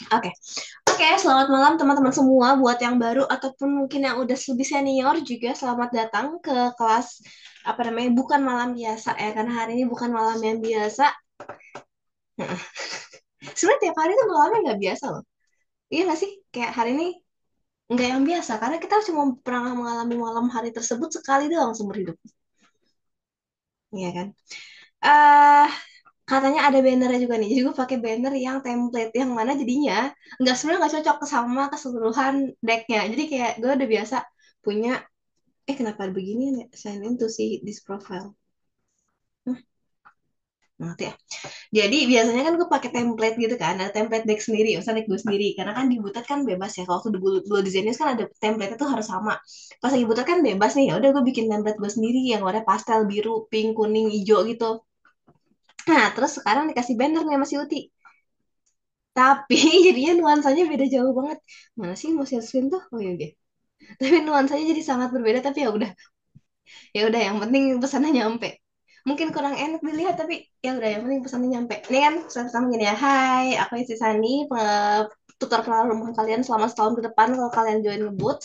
Oke, Oke, selamat malam teman-teman semua. Buat yang baru ataupun mungkin yang udah lebih senior juga, selamat datang ke kelas apa namanya? Bukan malam biasa ya, karena hari ini bukan malam yang biasa. Nah, sebenarnya tiap hari tuh malamnya nggak biasa loh. Iya nggak sih? Kayak hari ini nggak yang biasa, karena kita cuma pernah mengalami malam hari tersebut sekali doang seumur hidup. Iya kan? eh Katanya ada bannernya juga nih. Jadi gue pakai banner yang template yang mana jadinya sebenarnya nggak cocok sama keseluruhan decknya. Jadi kayak gue udah biasa punya kenapa begini nih sign in to see this profile. Hmm, Ngerti ya. Jadi biasanya kan gue pakai template gitu kan, ada template deck sendiri, misalnya deck gue sendiri. Karena kan di Butet kan bebas ya. Kalau waktu dulu desainnya kan ada template itu harus sama. Pas lagi Butet kan bebas nih. Ya udah gue bikin template gue sendiri yang warna pastel biru, pink, kuning, hijau gitu. Nah, terus sekarang dikasih banner nih sama si Uti. Tapi jadinya nuansanya beda jauh banget. Mana sih mau share screen tuh? Oh iya, oke. Tapi nuansanya jadi sangat berbeda. Tapi ya udah yang penting pesannya nyampe. Mungkin kurang enak dilihat tapi ya udah yang penting pesannya nyampe. Ini kan pesan pertama gini ya. Hai, aku Isi Sani, tutor kenalan rumah kalian selama setahun ke depan kalau kalian join ngebut.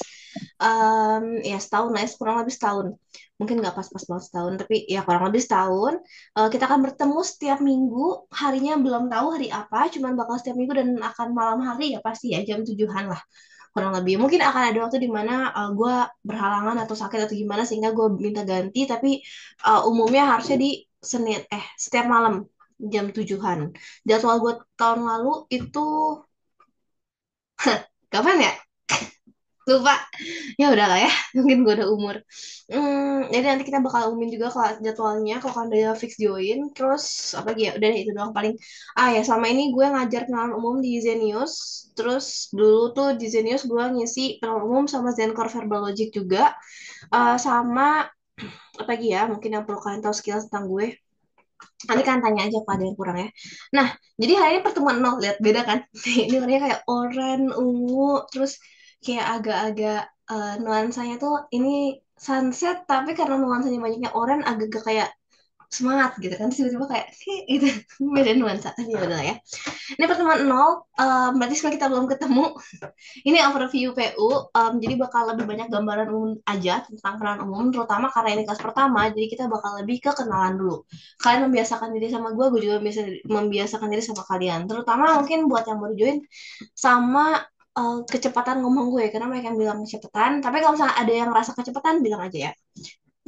Ya setahun lah, ya, kurang lebih setahun. Mungkin nggak pas-pas banget setahun, tapi ya kurang lebih setahun. Kita akan bertemu setiap minggu, harinya belum tahu hari apa, cuman bakal setiap minggu dan akan malam hari ya pasti ya jam 7-an lah kurang lebih. Mungkin akan ada waktu di mana gue berhalangan atau sakit atau gimana sehingga gue minta ganti, tapi umumnya harusnya di Senin, setiap malam jam 7-an. Jadwal gue tahun lalu itu kapan ya? Lupa. Ya udah lah ya, mungkin gue udah umur. Jadi nanti kita bakal umumin juga kelas jadwalnya kalau kalian udah fix join. Terus apa lagi ya? Udah deh, itu doang paling. Ya selama ini gue ngajar kenalan umum di Zenius. Terus dulu tuh di Zenius gue ngisi kenalan umum sama Zencor Verbal Logic juga. Sama apa lagi ya? Mungkin yang perlu kalian tahu skill tentang gue. Nanti kan tanya aja kalau ada yang kurang ya. Nah, jadi hari ini pertemuan nol, lihat beda kan? Ini warnanya kayak oranye, ungu, terus kayak agak-agak nuansanya tuh ini sunset, tapi karena nuansanya banyaknya oranye, agak-agak kayak semangat gitu kan. Terus tiba-tiba kayak, gitu, beda nuansa. Tapi ya udah lah ya. Ini pertemuan nol, berarti sekarang kita belum ketemu. Ini overview PU, jadi bakal lebih banyak gambaran umum aja tentang kenalan umum, terutama karena ini kelas pertama, jadi kita bakal lebih ke kenalan dulu. Kalian membiasakan diri sama gue juga membiasakan diri sama kalian. Terutama mungkin buat yang baru join, sama kecepatan ngomong gue, karena mereka yang bilang kecepatan, tapi kalau misalnya ada yang rasa kecepatan, bilang aja ya.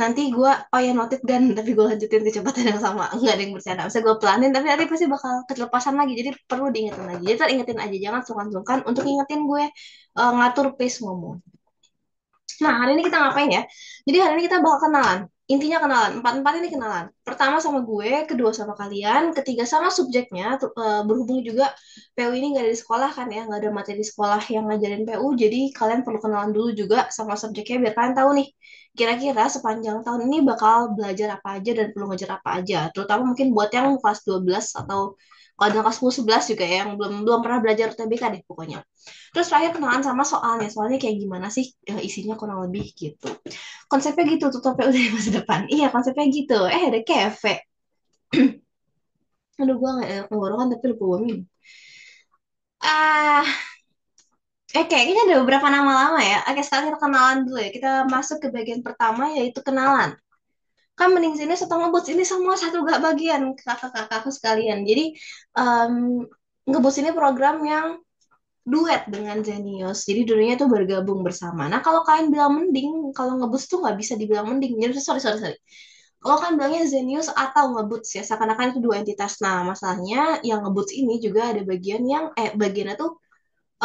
Nanti gue, oh ya noted dan tapi gue lanjutin kecepatan yang sama. Enggak ada yang bercanda. Bisa gue pelanin, tapi nanti pasti bakal kelepasan lagi. Jadi perlu diingetin lagi. Jadi ntar ingetin aja, jangan sungkan-sungkan untuk ingetin gue ngatur pace ngomong. Nah, hari ini kita ngapain ya? Jadi hari ini kita bakal kenalan. Intinya kenalan. Empat-empat ini kenalan. Pertama sama gue, kedua sama kalian, ketiga sama subjeknya. Berhubung juga PU ini nggak ada di sekolah kan ya, nggak ada materi sekolah yang ngajarin PU. Jadi kalian perlu kenalan dulu juga sama subjeknya biar kalian tahu nih, kira-kira sepanjang tahun ini bakal belajar apa aja dan perlu ngajar apa aja. Terutama mungkin buat yang kelas 12 atau kalau ada kelas 10, 11 juga ya, yang belum belum pernah belajar UTBK deh pokoknya. Terus terakhir kenalan sama soalnya, soalnya kayak gimana sih isinya kurang lebih gitu. Konsepnya gitu tuh topik udah di masa depan. Iya konsepnya gitu. Ada cafe. Aduh gue gak enak tenggorokan tapi lupa gue minum. Ah, Kayaknya ada beberapa nama lama ya. Oke, sekarang kita kenalan dulu ya. Kita masuk ke bagian pertama yaitu kenalan. Kan mending sini satu ngebut ini semua satu gak bagian kakak-kakakku sekalian. Jadi um, ngebut ini program yang duet dengan Zenius. Jadi dulunya tuh bergabung bersama. Nah, kalau kalian bilang mending, kalau ngebus tuh nggak bisa dibilang mending. Jadi sorry, sorry, sorry. Kalau kalian bilangnya Zenius atau ngebuts ya, seakan-akan itu dua entitas. Nah, masalahnya yang ngebuts ini juga ada bagian yang, bagiannya tuh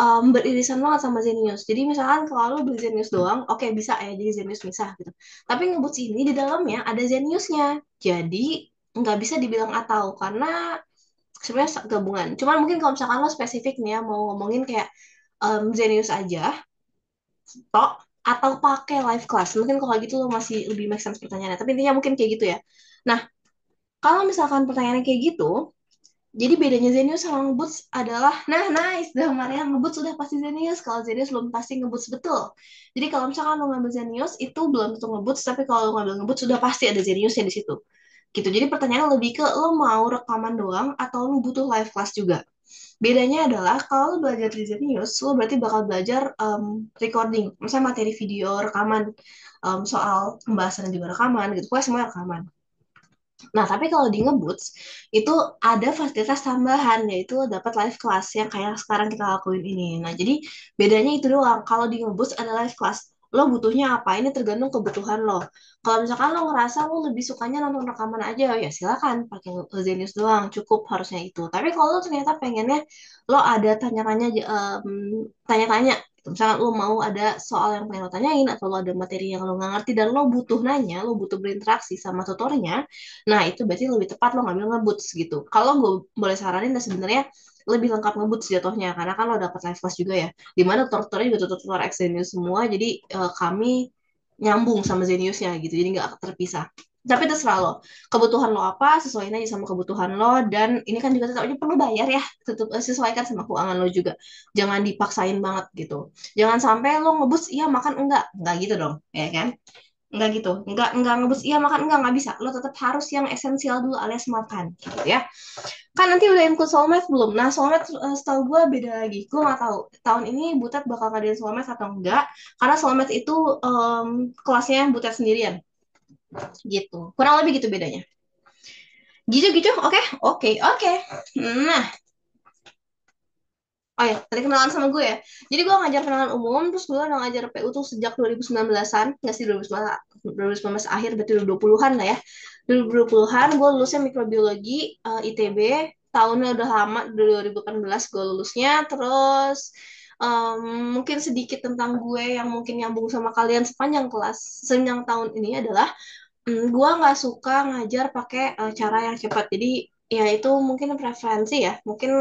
beririsan banget sama Zenius. Jadi misalkan kalau lu beli Zenius doang, oke bisa ya, jadi Zenius misah gitu. Tapi ngebuts ini di dalamnya ada Zeniusnya. Jadi nggak bisa dibilang atau, karena sebenarnya gabungan. Cuman mungkin kalau misalkan lo spesifik nih ya mau ngomongin kayak Zenius aja, tok atau pakai live class. Mungkin kalau gitu lo masih lebih make sense pertanyaannya. Tapi intinya mungkin kayak gitu ya. Nah, kalau misalkan pertanyaannya kayak gitu, jadi bedanya Zenius sama Ngeboots adalah, nah nice, dah Marian Ngeboots sudah pasti Zenius. Kalau Zenius belum pasti Ngeboots betul. Jadi kalau misalkan lo ngambil Zenius itu belum tentu Ngeboots, tapi kalau lo ngambil Ngeboots sudah pasti ada Zeniusnya di situ. Gitu. Jadi pertanyaannya lebih ke lo mau rekaman doang atau lo butuh live class juga. Bedanya adalah kalau lo belajar di Zenius, lo berarti bakal belajar recording, misalnya materi video, rekaman, soal pembahasan dan juga rekaman gitu, pokoknya semua rekaman. Nah, tapi kalau di Ngeboots itu ada fasilitas tambahan yaitu dapat live class yang kayak sekarang kita lakuin ini. Nah, jadi bedanya itu doang. Kalau di Ngeboots ada live class, lo butuhnya apa? Ini tergantung kebutuhan lo. Kalau misalkan lo ngerasa lo lebih sukanya nonton rekaman aja, ya silakan pakai Zenius doang, cukup harusnya itu. Tapi kalau lo ternyata pengennya lo ada tanya-tanya tanya-tanya misalnya lo mau ada soal yang pengen lo tanyain atau lo ada materi yang lo nggak ngerti dan lo butuh nanya, lo butuh berinteraksi sama tutornya, nah itu berarti lebih tepat lo ngambil ngeboots gitu. Kalau gue boleh saranin, nah sebenarnya lebih lengkap ngeboots jatuhnya karena kan lo dapat live class juga ya, dimana tutor-tutornya juga tutor-tutor ex Zenius semua, jadi kami nyambung sama Zeniusnya gitu, jadi nggak terpisah. Tapi terserah lo, kebutuhan lo apa, sesuaiin aja sama kebutuhan lo, dan ini kan juga tetap aja perlu bayar ya, tetap sesuaikan sama keuangan lo juga. Jangan dipaksain banget gitu. Jangan sampai lo ngebus, iya makan enggak gitu dong, ya kan? Enggak gitu, enggak ngebus, iya makan enggak bisa. Lo tetap harus yang esensial dulu alias makan, gitu ya. Kan nanti udah include soulmate belum? Nah, soulmate setahu gue beda lagi. Gue nggak tahu tahun ini Butet bakal ngadain soulmate atau enggak, karena soulmate itu kelasnya Butet sendirian, gitu. Kurang lebih gitu bedanya. Gitu-gitu, oke, oke, oke. Nah, oh ya, tadi kenalan sama gue ya. Jadi gue ngajar kenalan umum, terus gue udah ngajar PU tuh sejak 2019-an, nggak sih 2019 akhir, berarti 2020-an lah ya. 2020-an gue lulusnya mikrobiologi ITB, tahunnya udah lama, 2018 gue lulusnya, terus em, mungkin sedikit tentang gue yang mungkin nyambung sama kalian sepanjang kelas, sepanjang tahun ini adalah gua nggak suka ngajar pakai cara yang cepat. Jadi ya itu mungkin preferensi ya. Mungkin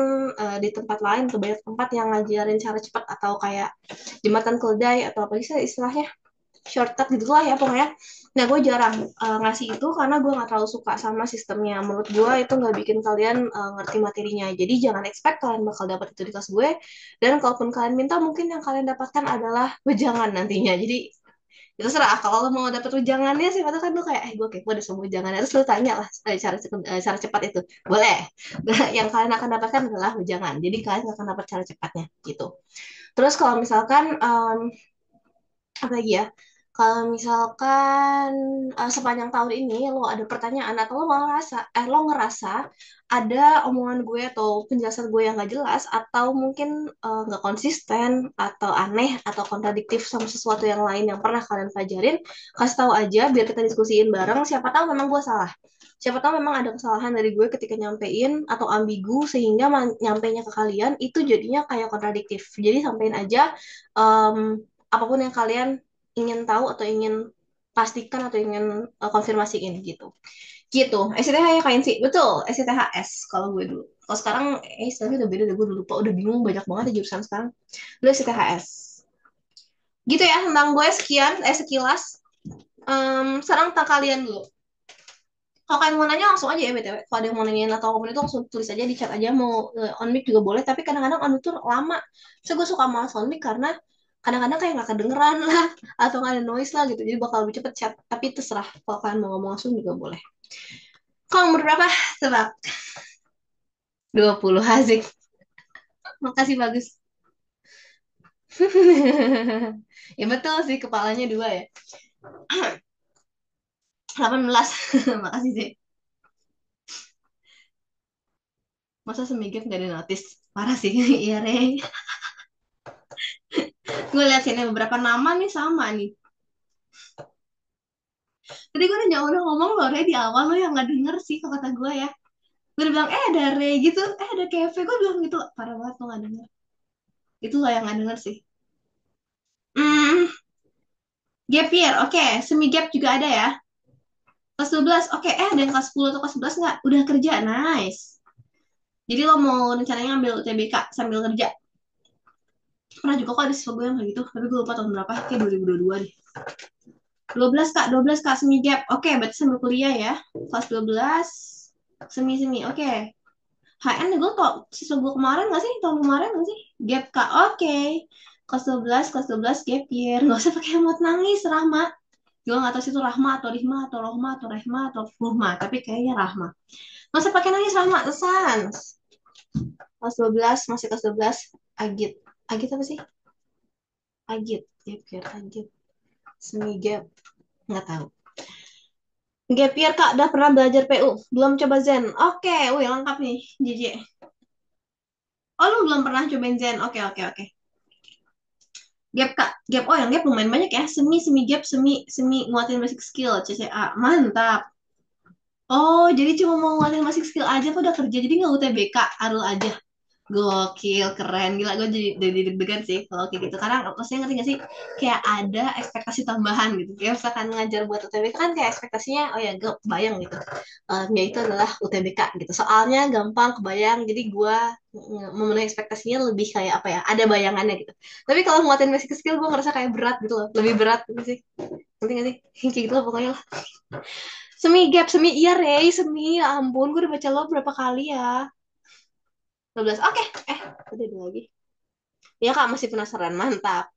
di tempat lain atau banyak tempat yang ngajarin cara cepat atau kayak jembatan keledai atau apa sih istilahnya shortcut gitulah ya pokoknya. Nah gue jarang ngasih itu karena gue nggak terlalu suka sama sistemnya. Menurut gue itu nggak bikin kalian ngerti materinya. Jadi jangan expect kalian bakal dapat itu di kelas gue. Dan kalaupun kalian minta mungkin yang kalian dapatkan adalah wejangan nantinya. Jadi itu serah kalau lo mau dapet ujangannya sih itu kan lo kayak gue kepo deh sama ujangannya terus lo tanya lah cara cepat itu boleh. Nah, yang kalian akan dapatkan adalah ujangan jadi kalian nggak akan dapat cara cepatnya gitu. Terus kalau misalkan apa lagi ya, kalau misalkan sepanjang tahun ini lo ada pertanyaan atau lo ngerasa ada omongan gue atau penjelasan gue yang gak jelas atau mungkin nggak konsisten atau aneh atau kontradiktif sama sesuatu yang lain yang pernah kalian pelajarin, kasih tahu aja biar kita diskusiin bareng, siapa tahu memang gue salah, siapa tahu memang ada kesalahan dari gue ketika nyampein atau ambigu sehingga nyampainya ke kalian itu jadinya kayak kontradiktif, jadi sampein aja apapun yang kalian ingin tahu atau ingin pastikan atau ingin konfirmasiin gitu. Gitu. SCTH ya kain sih. Betul, SCTHS kalau gue dulu. Kalau sekarang istilahnya udah beda deh, gue udah lupa, udah bingung banyak banget ya jurusan sekarang. Dulu SCTHS. Gitu ya tentang gue sekian, sekilas. Sekarang tentang kalian dulu. Kalau kalian mau nanya langsung aja ya BTW. Kalau ada yang mau nanyain atau apapun itu langsung tulis aja di chat aja. Mau on mic juga boleh. Tapi kadang-kadang on mic tuh lama. So gue suka malas on mic karena kadang-kadang kayak nggak kedengeran lah. Atau nggak ada noise lah gitu. Jadi bakal lebih cepet chat. Tapi terserah. Kalau kalian mau ngomong langsung juga boleh. Kalau umur berapa? Tebak. 20 Hazik. Makasih bagus. Ya betul sih kepalanya dua ya. 18. Makasih sih. Masa semigap gak ada notice? Parah sih. Iya, Rey. Gue lihat sini beberapa nama nih sama nih. Tadi gue udah ngomong loh, Rey di awal lo yang nggak denger sih kalau kata gue ya. Gue udah bilang, ada Rey gitu, ada Keve. Gue bilang gitu, parah banget lo nggak denger. Itu lo yang nggak denger sih. Hmm, gap year, oke. Semi gap juga ada ya. Kelas 12, oke. Ada yang kelas 10 atau kelas 11 nggak? Udah kerja, nice. Jadi lo mau rencananya ngambil UTBK sambil kerja. Pernah juga kok ada siswa gue yang kayak gitu, tapi gue lupa tahun berapa, kayak 2022 deh. 12 Kak, 12 Kak, semi gap. Oke, berarti sambil kuliah ya. Kelas 12, semi-semi, oke. HN gue tau, siswa gue kemarin nggak sih? Tahun kemarin nggak sih? Gap Kak, oke. Kelas 12 gap year. Nggak usah pakai emot nangis, Rahma. Gue nggak tahu sih itu Rahma atau Rihma atau Rohma atau Rehma atau Ruhma, tapi kayaknya Rahma. Nggak usah pakai nangis, Rahma. Sans. Kelas 12 masih kelas 12. Agit. Agit apa sih? Agit. Gap year, agit. Semi gap. Nggak tahu. Gap year, Kak. Udah pernah belajar PU? Belum coba Zen? Oke. Wih, lengkap nih. JJ. Oh, lu belum pernah cobain Zen? Oke, oke, oke. Gap, Kak. Gap. Oh, yang gap lumayan banyak ya. Semi, semi gap, semi nguatin basic skill. CCA. Mantap. Oh, jadi cuma mau nguatin basic skill aja kok udah kerja. Jadi nggak UTBK, arul aja. Gokil, keren. Gila, gue jadi deg-degan sih kalau kayak gitu. Karena maksudnya ngerti gak sih? Kayak ada ekspektasi tambahan gitu. Kayak misalkan ngajar buat UTBK kan kayak ekspektasinya, oh ya, gue bayang gitu. Yaitu adalah UTBK gitu. Soalnya gampang kebayang, jadi gue memenuhi ekspektasinya lebih kayak apa ya, ada bayangannya gitu. Tapi kalau nguatin basic skill, gue ngerasa kayak berat gitu loh. Lebih berat gitu sih. Ngerti gak sih? Kayak gitu lah pokoknya lah. Semi gap, semi iya, Rey. Semi, ya ampun. Gue udah baca lo berapa kali ya. 12. Oke. Udah dua lagi. Ya Kak, masih penasaran. Mantap.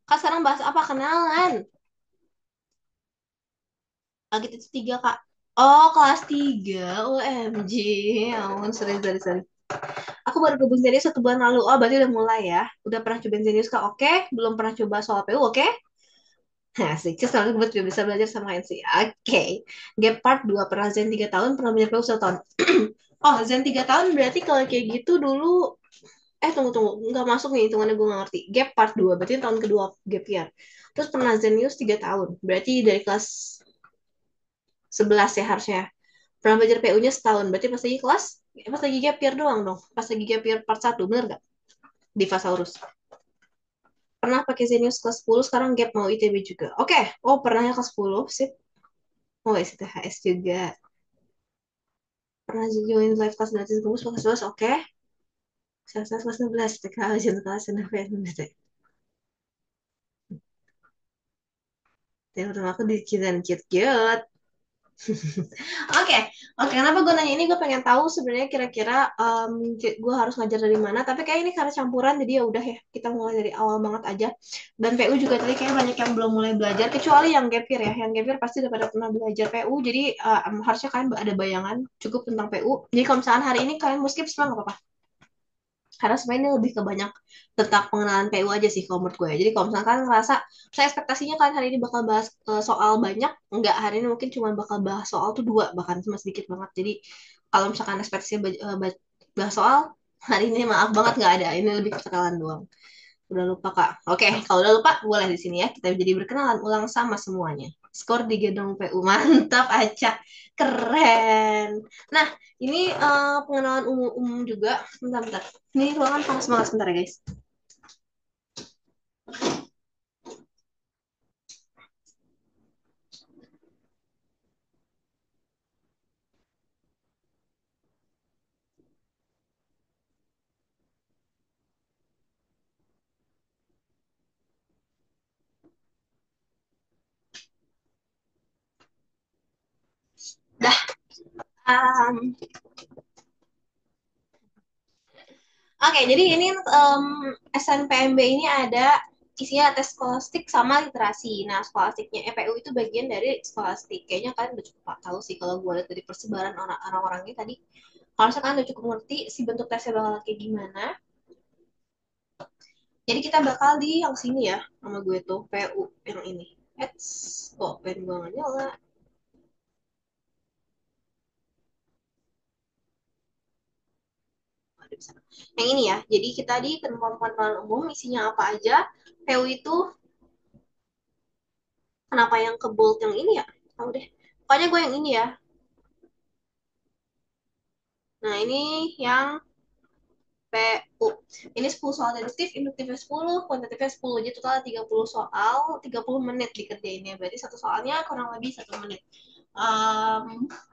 Kak sekarang bahas apa? Kenalan. Lagi itu tiga Kak. Oh, kelas 3. OMG. Ya ampun, sorry. Aku baru gabung Zenius 1 bulan lalu. Oh, berarti udah mulai ya. Udah pernah cobain Zenius Kak? Oke. Belum pernah coba soal PU, oke? Asik, selalu buat bisa belajar sama NC. Oke. Gap part 2. Pernah Zen 3 tahun, pernah belajar PU 1 tahun. Oh, Zen 3 tahun berarti kalau kayak gitu dulu. Tunggu. Nggak masuk nih hitungannya, gue nggak ngerti. Gap part 2 berarti tahun kedua gap year. Terus pernah Zenius 3 tahun. Berarti dari kelas 11 ya harusnya. Pernah belajar PU-nya setahun. Berarti pas lagi kelas, pas lagi gap year doang dong. Pas lagi gap year part 1, bener gak? Divasaurus. Pernah pakai Zenius kelas 10, sekarang gap mau ITB juga. Oke, oh pernahnya kelas 10, sip. Oh, STHS juga. Pernah join live kelas gratis Gumus kelas 11, oke. Kelas 11, TK, ujian kelas, NFS, teman aku di cute. Oke, oke. Kenapa gue nanya ini? Gue pengen tahu sebenarnya kira-kira gue harus ngajar dari mana. Tapi kayak ini karena campuran, jadi ya udah ya kita mulai dari awal banget aja. Dan PU juga tadi kayak banyak yang belum mulai belajar, kecuali yang gap year ya. Yang gap year pasti udah pada pernah belajar PU, jadi harusnya kalian ada bayangan cukup tentang PU. Jadi kalau misalkan hari ini kalian mau skip, semua nggak apa-apa. Karena sebenarnya ini lebih ke banyak tentang pengenalan PU aja sih kalau menurut gue ya. Jadi kalau misalkan kalian ngerasa, saya ekspektasinya kalian hari ini bakal bahas soal banyak, enggak, hari ini mungkin cuma bakal bahas soal tuh dua, bahkan cuma sedikit banget. Jadi kalau misalkan ekspektasinya bahas soal, hari ini maaf banget nggak ada. Ini lebih ke kenalan doang. Udah lupa Kak. Oke, kalau udah lupa boleh di sini ya. Kita jadi berkenalan ulang sama semuanya. Skor di gedung PU. Mantap, Aca. Keren. Nah, ini pengenalan umum juga. Bentar. Ini ruangan panas banget sebentar ya, guys. Dah. Um, Oke, jadi ini SNPMB ini ada isinya tes skolastik sama literasi. Nah, skolastiknya EPU itu bagian dari skolastik. Kayaknya kalian udah cukup tahu sih kalau gue lihat dari persebaran orang-orangnya tadi. Harusnya kalian udah cukup ngerti si bentuk tesnya bakal kayak gimana. Jadi kita bakal di yang sini ya, sama gue tuh PU yang ini. Kok pen gue nggak nyala? Yang ini ya, jadi kita di pengenalan umum isinya apa aja. PU itu kenapa yang ke bold yang ini ya? Tahu deh. Pokoknya gue yang ini ya. Nah, ini yang PU. Ini 10 soal deduktif, induktifnya 10, kuantitatifnya 10. Jadi total 30 soal, 30 menit dikerjainnya. Berarti satu soalnya kurang lebih 1 menit.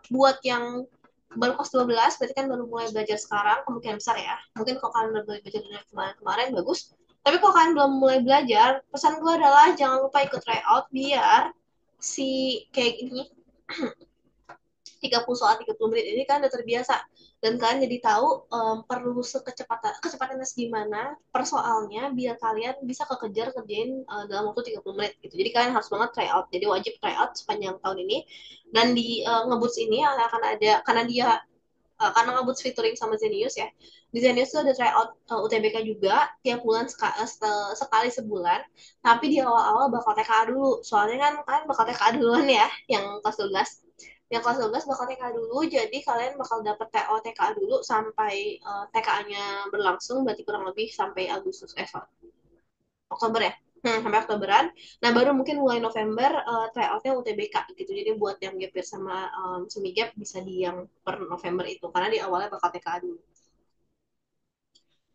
Buat yang baru kelas 12, berarti kan baru mulai belajar sekarang, kemungkinan besar ya. Mungkin kalau kalian udah mulai belajar dari kemarin-kemarin, bagus. Tapi kalau kalian belum mulai belajar, pesan gue adalah jangan lupa ikut tryout biar si kayak ini 30 soal 30 menit ini kan udah terbiasa dan kalian jadi tahu perlu kecepatannya segimana per soalnya biar kalian bisa kekejar kerjain dalam waktu 30 menit gitu. Jadi kalian harus banget try out. Jadi wajib try out sepanjang tahun ini dan di ngeboots ini akan ada karena dia karena ngeboots featuring sama Zenius ya. Di Zenius tuh ada tryout UTBK juga tiap bulan sekali sebulan. Tapi di awal-awal bakal TKA dulu. Soalnya kan bakal TKA duluan ya, yang kelas 12. Yang kelas 12 bakal TKA dulu, jadi kalian bakal dapet TO TKA dulu sampai TKA-nya berlangsung, berarti kurang lebih sampai Agustus, Oktober ya. Sampai Oktoberan. Nah, baru mungkin mulai November tryoutnya UTBK gitu. Jadi buat yang gap year sama semi gap bisa di yang per November itu. Karena di awalnya bakal TKA dulu.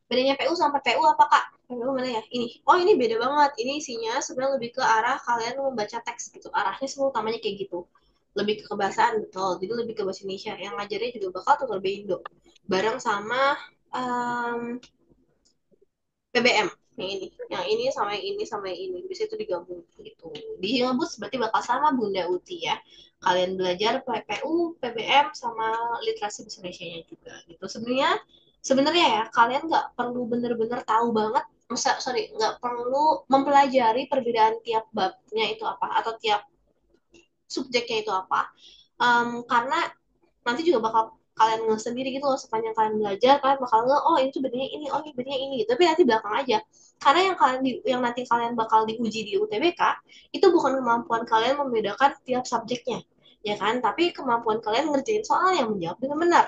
Bedanya PU sama PU apa Kak? PU mana ya? Ini. Oh, ini beda banget. Ini isinya sebenarnya lebih ke arah kalian membaca teks gitu. Arahnya semua utamanya kayak gitu. Lebih ke kebahasaan, betul. Jadi lebih ke bahasa Indonesia. Yang ngajarnya juga bakal tutor Indo. Bareng sama um, PBM yang ini sama yang ini sama yang ini bisa itu digabung gitu di Hilbus berarti bakal sama Bunda Uti ya kalian belajar PPU PBM sama literasi bahasa Indonesia juga gitu sebenarnya ya kalian nggak perlu bener-bener tahu banget sorry nggak perlu mempelajari perbedaan tiap babnya itu apa atau tiap subjeknya itu apa. Karena nanti juga bakal kalian nge sendiri gitu loh sepanjang kalian belajar kalian bakal nge oh ini tuh bedanya ini oh ini bedanya ini gitu. Tapi nanti belakang aja karena yang nanti kalian bakal diuji di UTBK itu bukan kemampuan kalian membedakan tiap subjeknya ya kan tapi kemampuan kalian ngerjain soal yang menjawab dengan benar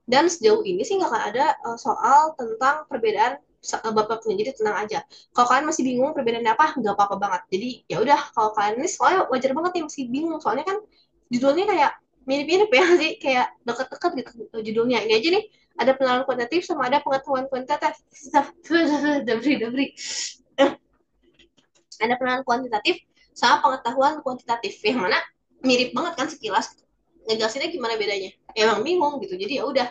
dan sejauh ini sih nggak akan ada soal tentang perbedaan bapaknya jadi tenang aja kalau kalian masih bingung perbedaannya apa nggak apa-apa banget jadi ya udah kalau kalian ini soalnya wajar banget nih masih bingung soalnya kan judulnya kayak mirip-mirip ya sih kayak deket-deket gitu judulnya ini aja nih ada pengenalan kuantitatif sama ada pengetahuan kuantitatif dabri ada pengenalan kuantitatif sama pengetahuan kuantitatif yang mana mirip banget kan sekilas ngejelasinnya gimana bedanya ya emang bingung gitu jadi ya udah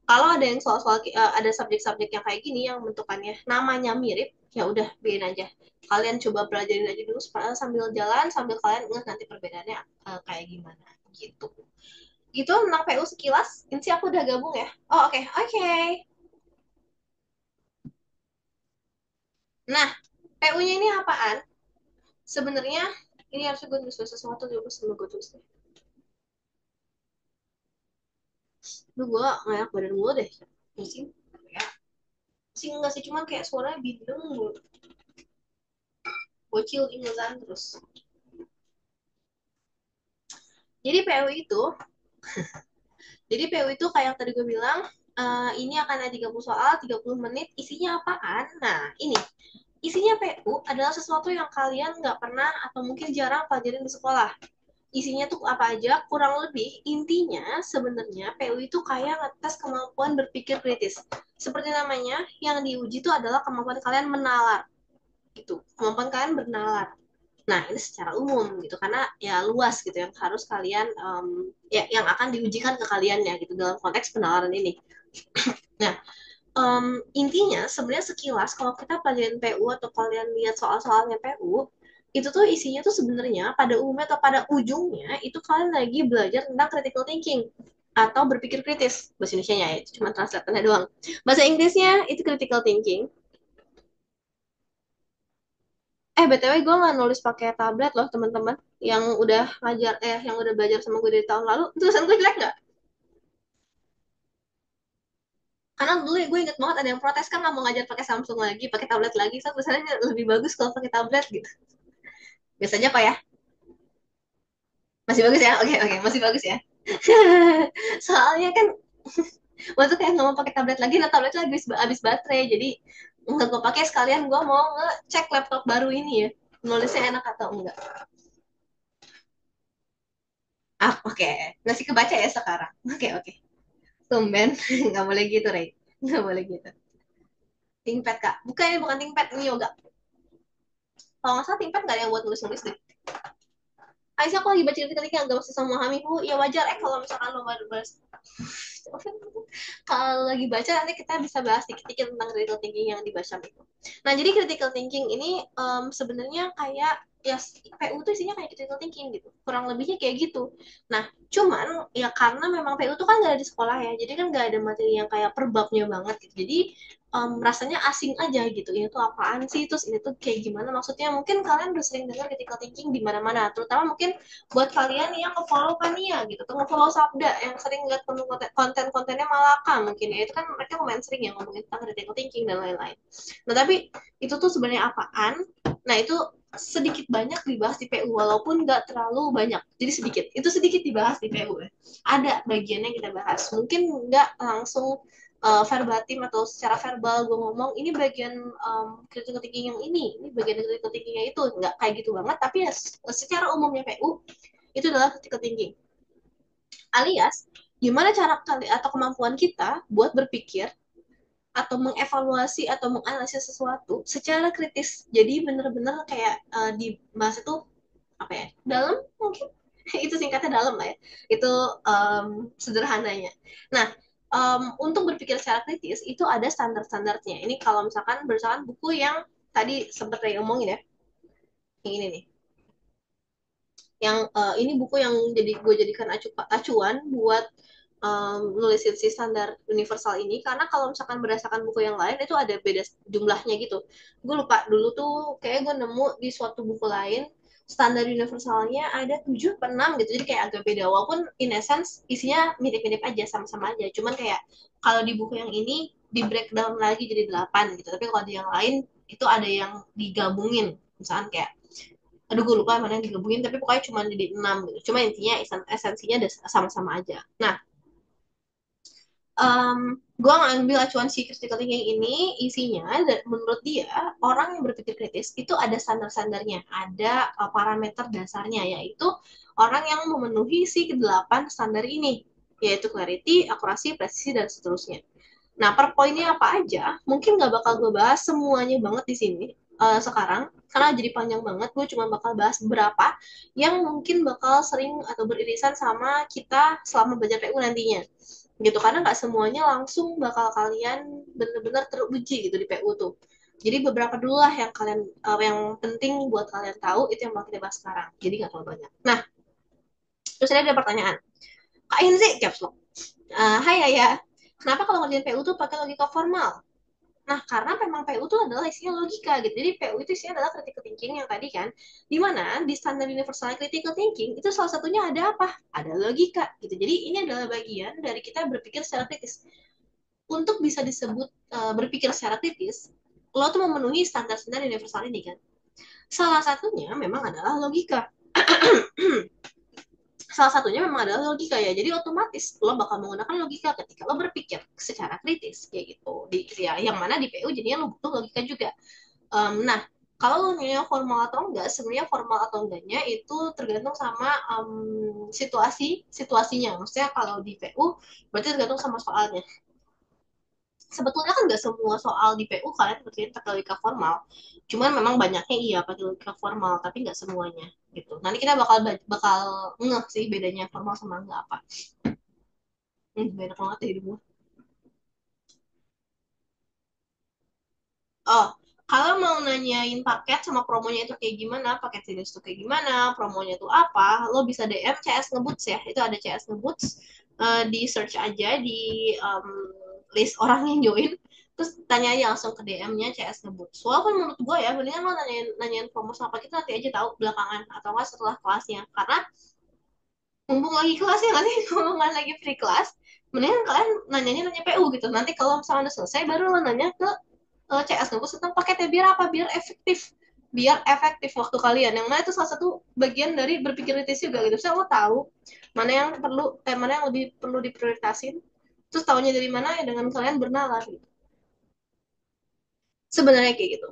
kalau ada yang soal-soal ada subjek-subjek yang kayak gini yang bentukannya namanya mirip ya udah biarin aja kalian coba pelajarin aja dulu sambil jalan sambil kalian ingat nanti perbedaannya kayak gimana gitu gitu tentang PU sekilas ini sih aku udah gabung ya oh oke oke. Nah PU-nya ini apaan sebenarnya ini harus gue tulis sesuatu juga sebelum gue tulis lu gue ngayak badan gue deh pusing ya pusing enggak sih cuman kayak suaranya bindeng bocil ingetan terus jadi PU itu PU itu kayak yang tadi gue bilang ini akan ada 30 soal 30 menit isinya apaan nah ini isinya PU adalah sesuatu yang kalian nggak pernah atau mungkin jarang pelajarin di sekolah isinya tuh apa aja kurang lebih intinya sebenarnya PU itu kayak ngetes kemampuan berpikir kritis seperti namanya yang diuji itu adalah kemampuan kalian menalar gitu kemampuan kalian bernalar nah ini secara umum gitu karena ya luas gitu yang harus kalian ya yang akan diujikan ke kalian ya gitu dalam konteks penalaran ini nah intinya sebenarnya sekilas kalau kita pelajarin PU atau kalian lihat soal-soalnya PU itu tuh isinya tuh sebenarnya pada umumnya atau pada ujungnya itu kalian lagi belajar tentang critical thinking atau berpikir kritis bahasa Indonesia ya itu cuma translatornya doang bahasa Inggrisnya itu critical thinking. BTW gue nggak nulis pakai tablet loh teman-teman yang udah ngajar yang udah belajar sama gue dari tahun lalu tulisan gue jelek nggak karena dulu gue inget banget ada yang protes kan nggak mau ngajar pakai Samsung lagi pakai tablet lagi so tulisannya lebih bagus kalau pakai tablet gitu biasanya apa ya masih bagus ya oke oke masih bagus ya soalnya kan waktu kayak nggak mau pakai tablet lagi nah tablet lagi habis baterai jadi nggak gue pakai sekalian gue mau ngecek laptop baru ini ya nulisnya enak atau enggak oke masih kebaca ya sekarang oke tumben nggak boleh gitu Rey nggak boleh gitu ThinkPad kak bukan ini bukan ThinkPad ini yoga kalau nggak salah ThinkPad nggak ada yang buat nulis-nulis deh Aisyah aku lagi baca ketika nggak masih sama memahamiku ya wajar kalau misalkan lo baru bahas kalau lagi baca nanti kita bisa bahas dikit-dikit tentang critical thinking yang dibaca itu nah jadi critical thinking ini sebenarnya kayak ya PU tuh isinya kayak critical thinking gitu, kurang lebihnya kayak gitu. Nah cuman ya karena memang PU tuh kan gak ada di sekolah ya, jadi kan gak ada materi yang kayak perbabnya banget gitu, jadi rasanya asing aja gitu, ini tuh apaan sih, terus ini tuh kayak gimana maksudnya. Mungkin kalian udah sering dengar critical thinking di mana-mana, terutama mungkin buat kalian yang nge-follow Kania gitu, atau nge-follow Sabda yang sering lihat konten-kontennya Malaka mungkin ya, itu kan mereka lumayan sering ya ngomongin tentang critical thinking dan lain-lain. Nah tapi itu tuh sebenarnya apaan? Nah itu sedikit banyak dibahas di PU walaupun nggak terlalu banyak, jadi sedikit, itu sedikit dibahas di PU ya. Ada bagiannya kita bahas, mungkin nggak langsung verbatim atau secara verbal gue ngomong ini bagian critical thinking yang ini bagian critical thinkingnya itu, nggak kayak gitu banget, tapi ya secara umumnya PU itu adalah critical thinking, alias gimana cara kali atau kemampuan kita buat berpikir atau mengevaluasi atau menganalisis sesuatu secara kritis. Jadi bener-bener kayak dibahas itu apa ya, dalam mungkin itu singkatnya dalam lah ya, itu sederhananya. Nah untuk berpikir secara kritis itu ada standar-standarnya. Ini kalau misalkan berdasarkan buku yang tadi sempat saya omongin ya, yang ini nih, yang ini buku yang jadi gue jadikan acuan buat nulisin si standar universal ini, karena kalau misalkan berdasarkan buku yang lain itu ada beda jumlahnya gitu. Gue lupa dulu tuh kayak gue nemu di suatu buku lain standar universalnya ada 7 atau 6 gitu, jadi kayak agak beda walaupun in essence isinya mirip-mirip aja, sama-sama aja, cuman kayak kalau di buku yang ini di breakdown lagi jadi 8 gitu, tapi kalau di yang lain itu ada yang digabungin, misalkan kayak aduh gue lupa mana yang digabungin, tapi pokoknya cuma jadi 6 gitu, cuma intinya esensinya sama-sama aja. Nah um, gue ngambil acuan si critical thinking ini isinya, dan menurut dia orang yang berpikir kritis itu ada standar-standarnya, ada parameter dasarnya, yaitu orang yang memenuhi si kedelapan standar ini, yaitu clarity, akurasi, presisi, dan seterusnya. Nah, per poinnya apa aja, mungkin nggak bakal gue bahas semuanya banget di sini sekarang, karena jadi panjang banget. Gue cuma bakal bahas beberapa yang mungkin bakal sering atau beririsan sama kita selama belajar PU nantinya. Gitu, karena nggak semuanya langsung bakal kalian bener-bener teruji gitu di PU tuh. Jadi beberapa dulu lah yang kalian yang penting buat kalian tahu, itu yang bakal kita bahas sekarang. Jadi nggak terlalu banyak. Nah, terus ada pertanyaan. Kak Inzi, caps lock. Hai Ayah, kenapa kalau ngerjain PU tuh pakai logika formal? Nah, karena memang PU itu adalah isinya logika gitu. Jadi PU itu isinya adalah critical thinking yang tadi kan. Dimana di standar universal critical thinking itu salah satunya ada apa? Ada logika gitu. Jadi ini adalah bagian dari kita berpikir secara kritis. Untuk bisa disebut berpikir secara kritis, lo tuh memenuhi standar-standar universal ini kan. Salah satunya memang adalah logika. Salah satunya memang adalah logika ya. Jadi otomatis lo bakal menggunakan logika ketika lo berpikir secara kritis kayak gitu. Di ya, yang mana di PU jadinya lo butuh logika juga. Nah, kalau lo nanya formal atau enggak, sebenarnya formal atau enggaknya itu tergantung sama situasinya. Maksudnya kalau di PU berarti tergantung sama soalnya. Sebetulnya kan nggak semua soal di PU kalian berarti pakai logika formal. Cuman memang banyaknya iya pakai logika formal, tapi nggak semuanya gitu. Nanti kita bakal bakal ngeh sih bedanya formal sama enggak apa. Beda banget ya hidupmu. Oh, kalau mau nanyain paket sama promonya itu kayak gimana, paket serius itu kayak gimana, promonya itu apa, lo bisa DM CS Ngeboots ya. Itu ada CS Ngeboots, di search aja di um, list orang yang join, terus tanya aja langsung ke DM-nya CS Ngeboots. Walaupun menurut gue ya, mendingan lo nanyain promo sama paket nanti aja tahu belakangan atau enggak setelah kelasnya. Karena mumpung lagi kelasnya, nanti kalau nggak lagi free class, mendingan kalian nanya PU gitu. Nanti kalau misalnya udah selesai, baru lo nanya ke CS Ngebus tentang paketnya, biar apa, biar efektif waktu kalian, yang mana itu salah satu bagian dari berpikir kritis juga gitu. Saya mau tahu mana yang lebih perlu diprioritasin, terus tahunya dari mana ya, dengan kalian bernalar gitu. Sebenarnya kayak gitu.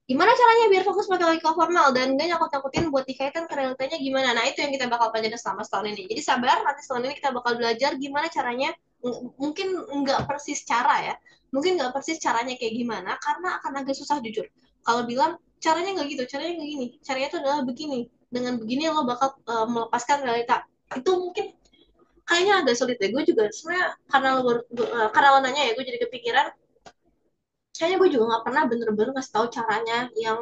Gimana caranya biar fokus pakai logika formal dan gak nyangkut-nyangkutin buat dikaitkan ke realitanya gimana? Nah, itu yang kita bakal pelajarin selama setahun ini. Jadi sabar, nanti setahun ini kita bakal belajar gimana caranya, mungkin nggak persis cara ya, mungkin nggak persis caranya kayak gimana, karena akan agak susah jujur. Kalau bilang caranya nggak gitu, caranya nggak gini, caranya itu adalah begini. Dengan begini lo bakal melepaskan realita. Itu mungkin kayaknya agak sulit deh. Gue juga sebenarnya karena lo nanya ya, gue jadi kepikiran kayaknya gue juga nggak pernah bener-bener ngasih tahu caranya yang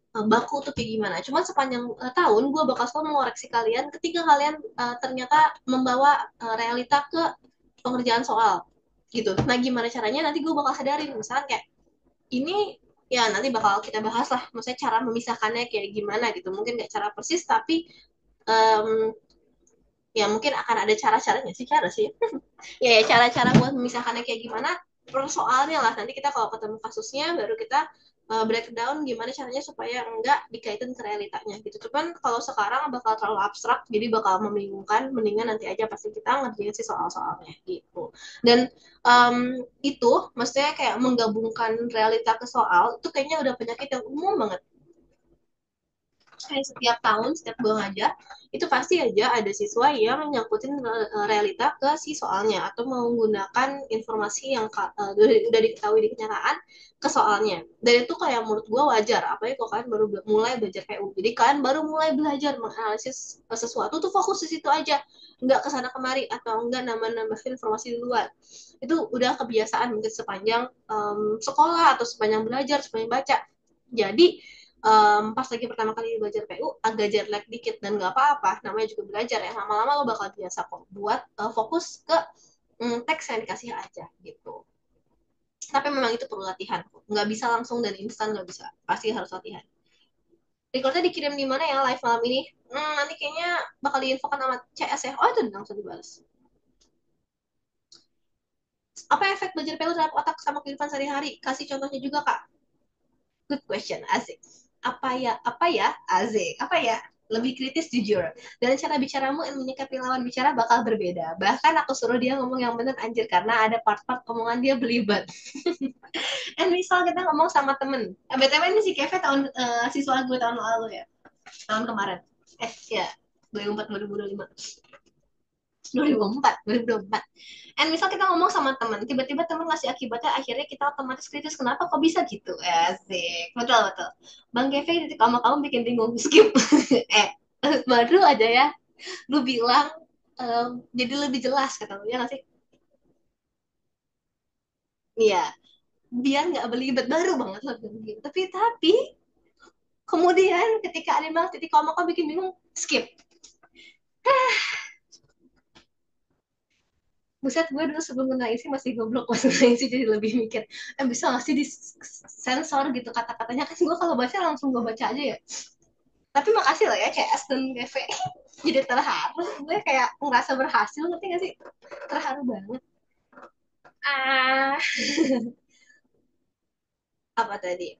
baku tuh kayak gimana. Cuman sepanjang tahun gue bakal selalu mengoreksi kalian ketika kalian ternyata membawa realita ke pengerjaan soal gitu. Nah gimana caranya nanti gue bakal sadarin misalkan kayak ini ya nanti bakal kita bahas lah. Maksudnya cara memisahkannya kayak gimana gitu. Mungkin nggak cara persis tapi um, ya mungkin akan ada cara-caranya sih cara sih. Ya, ya cara-cara buat memisahkannya kayak gimana per soalnya lah nanti kita kalau ketemu kasusnya baru kita breakdown gimana caranya supaya enggak dikaitin ke realitanya gitu cuman kalau sekarang bakal terlalu abstrak jadi bakal membingungkan mendingan nanti aja pasti kita ngerjain si soal-soalnya gitu dan itu maksudnya kayak menggabungkan realita ke soal itu kayaknya udah penyakit yang umum banget kayak setiap tahun, setiap gue ngajar, itu pasti aja ada siswa yang nyangkutin realita ke si soalnya atau menggunakan informasi yang udah diketahui di kenyataan ke soalnya. Dan itu kayak menurut gue wajar, apalagi kalau kalian baru mulai belajar PU. Jadi kalian baru mulai belajar menganalisis sesuatu tuh fokus di situ aja, nggak kesana kemari atau nggak nambah-nambah informasi di luar. Itu udah kebiasaan mungkin sepanjang sekolah atau sepanjang belajar, sepanjang baca. Jadi pas lagi pertama kali belajar PU agak jet lag dikit dan nggak apa-apa namanya juga belajar ya lama-lama lo bakal biasa kok buat fokus ke teks yang dikasih aja gitu tapi memang itu perlu latihan nggak bisa langsung dan instan nggak bisa pasti harus latihan recordnya dikirim di mana ya live malam ini nanti kayaknya bakal diinfokan sama CS ya oh itu langsung dibalas apa efek belajar PU terhadap otak sama kehidupan sehari-hari kasih contohnya juga kak good question, asik. Apa ya, asik. Apa ya, lebih kritis jujur. Dan cara bicaramu yang menyikapi lawan bicara bakal berbeda. Bahkan aku suruh dia ngomong yang bener anjir karena ada part-part omongan dia belibet. And misal kita ngomong sama temen. BTW ini si Keve tahun siswa gue tahun lalu ya. Tahun kemarin. Ya, 2004 2025. 2024 and misal kita ngomong sama teman tiba-tiba teman ngasih akibatnya akhirnya kita otomatis kritis kenapa kok bisa gitu asik betul betul Bang Kevin kalau kamu bikin bingung skip eh baru aja ya lu bilang jadi lebih jelas kata lu ya nggak sih iya biar nggak belibet baru banget lo bilang gitu tapi kemudian ketika ada yang bilang titik koma kok bikin bingung skip Buset, gue dulu sebelum kena isi masih goblok pas kena isi jadi lebih mikir, bisa gak sih di sensor gitu kata-katanya kan gue kalau baca langsung gue baca aja ya. Tapi makasih lah ya CS dan GV jadi terharu, gue kayak ngerasa berhasil ngerti gak sih? Terharu banget. Ah, apa tadi?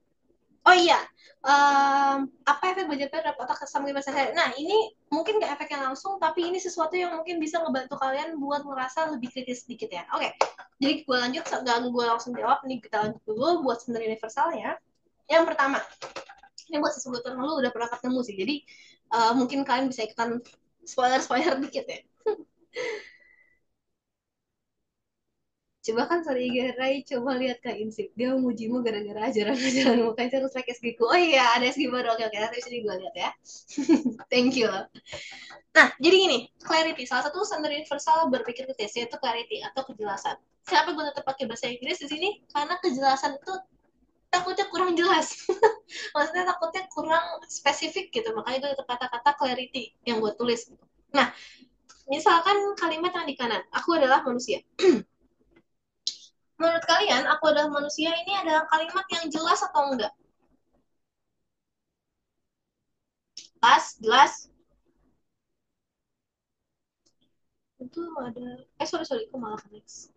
Oh iya, um, apa efek belajar terhadap otak sama bahasa saya? Nah, ini mungkin nggak efek yang langsung, tapi ini sesuatu yang mungkin bisa ngebantu kalian buat merasa lebih kritis sedikit ya. Oke, jadi gue lanjut, nggak gue langsung jawab, nih kita lanjut dulu buat standar universal ya. Yang pertama, ini buat sesuatu yang lu udah pernah ketemu sih, jadi mungkin kalian bisa ikutan spoiler-spoiler dikit ya. Coba kan sorry Gerai, coba lihat Kak Insip. Dia memujimu gara-gara ajaran-ajaran makanya terus like SG ku. Oh iya, ada SG baru. Oke, oke. Nanti bisa gue lihat ya. Thank you. Nah, jadi gini, clarity. Salah satu standar universal berpikir kritis yaitu clarity atau kejelasan. Kenapa gue tetap pakai bahasa Inggris di sini? Karena kejelasan itu takutnya kurang jelas. Maksudnya takutnya kurang spesifik gitu. Makanya gue tetap kata-kata clarity yang gue tulis. Nah, misalkan kalimat yang di kanan, aku adalah manusia. Menurut kalian, aku adalah manusia ini adalah kalimat yang jelas atau enggak? Jelas, jelas. Itu ada, sorry, sorry, aku malah next.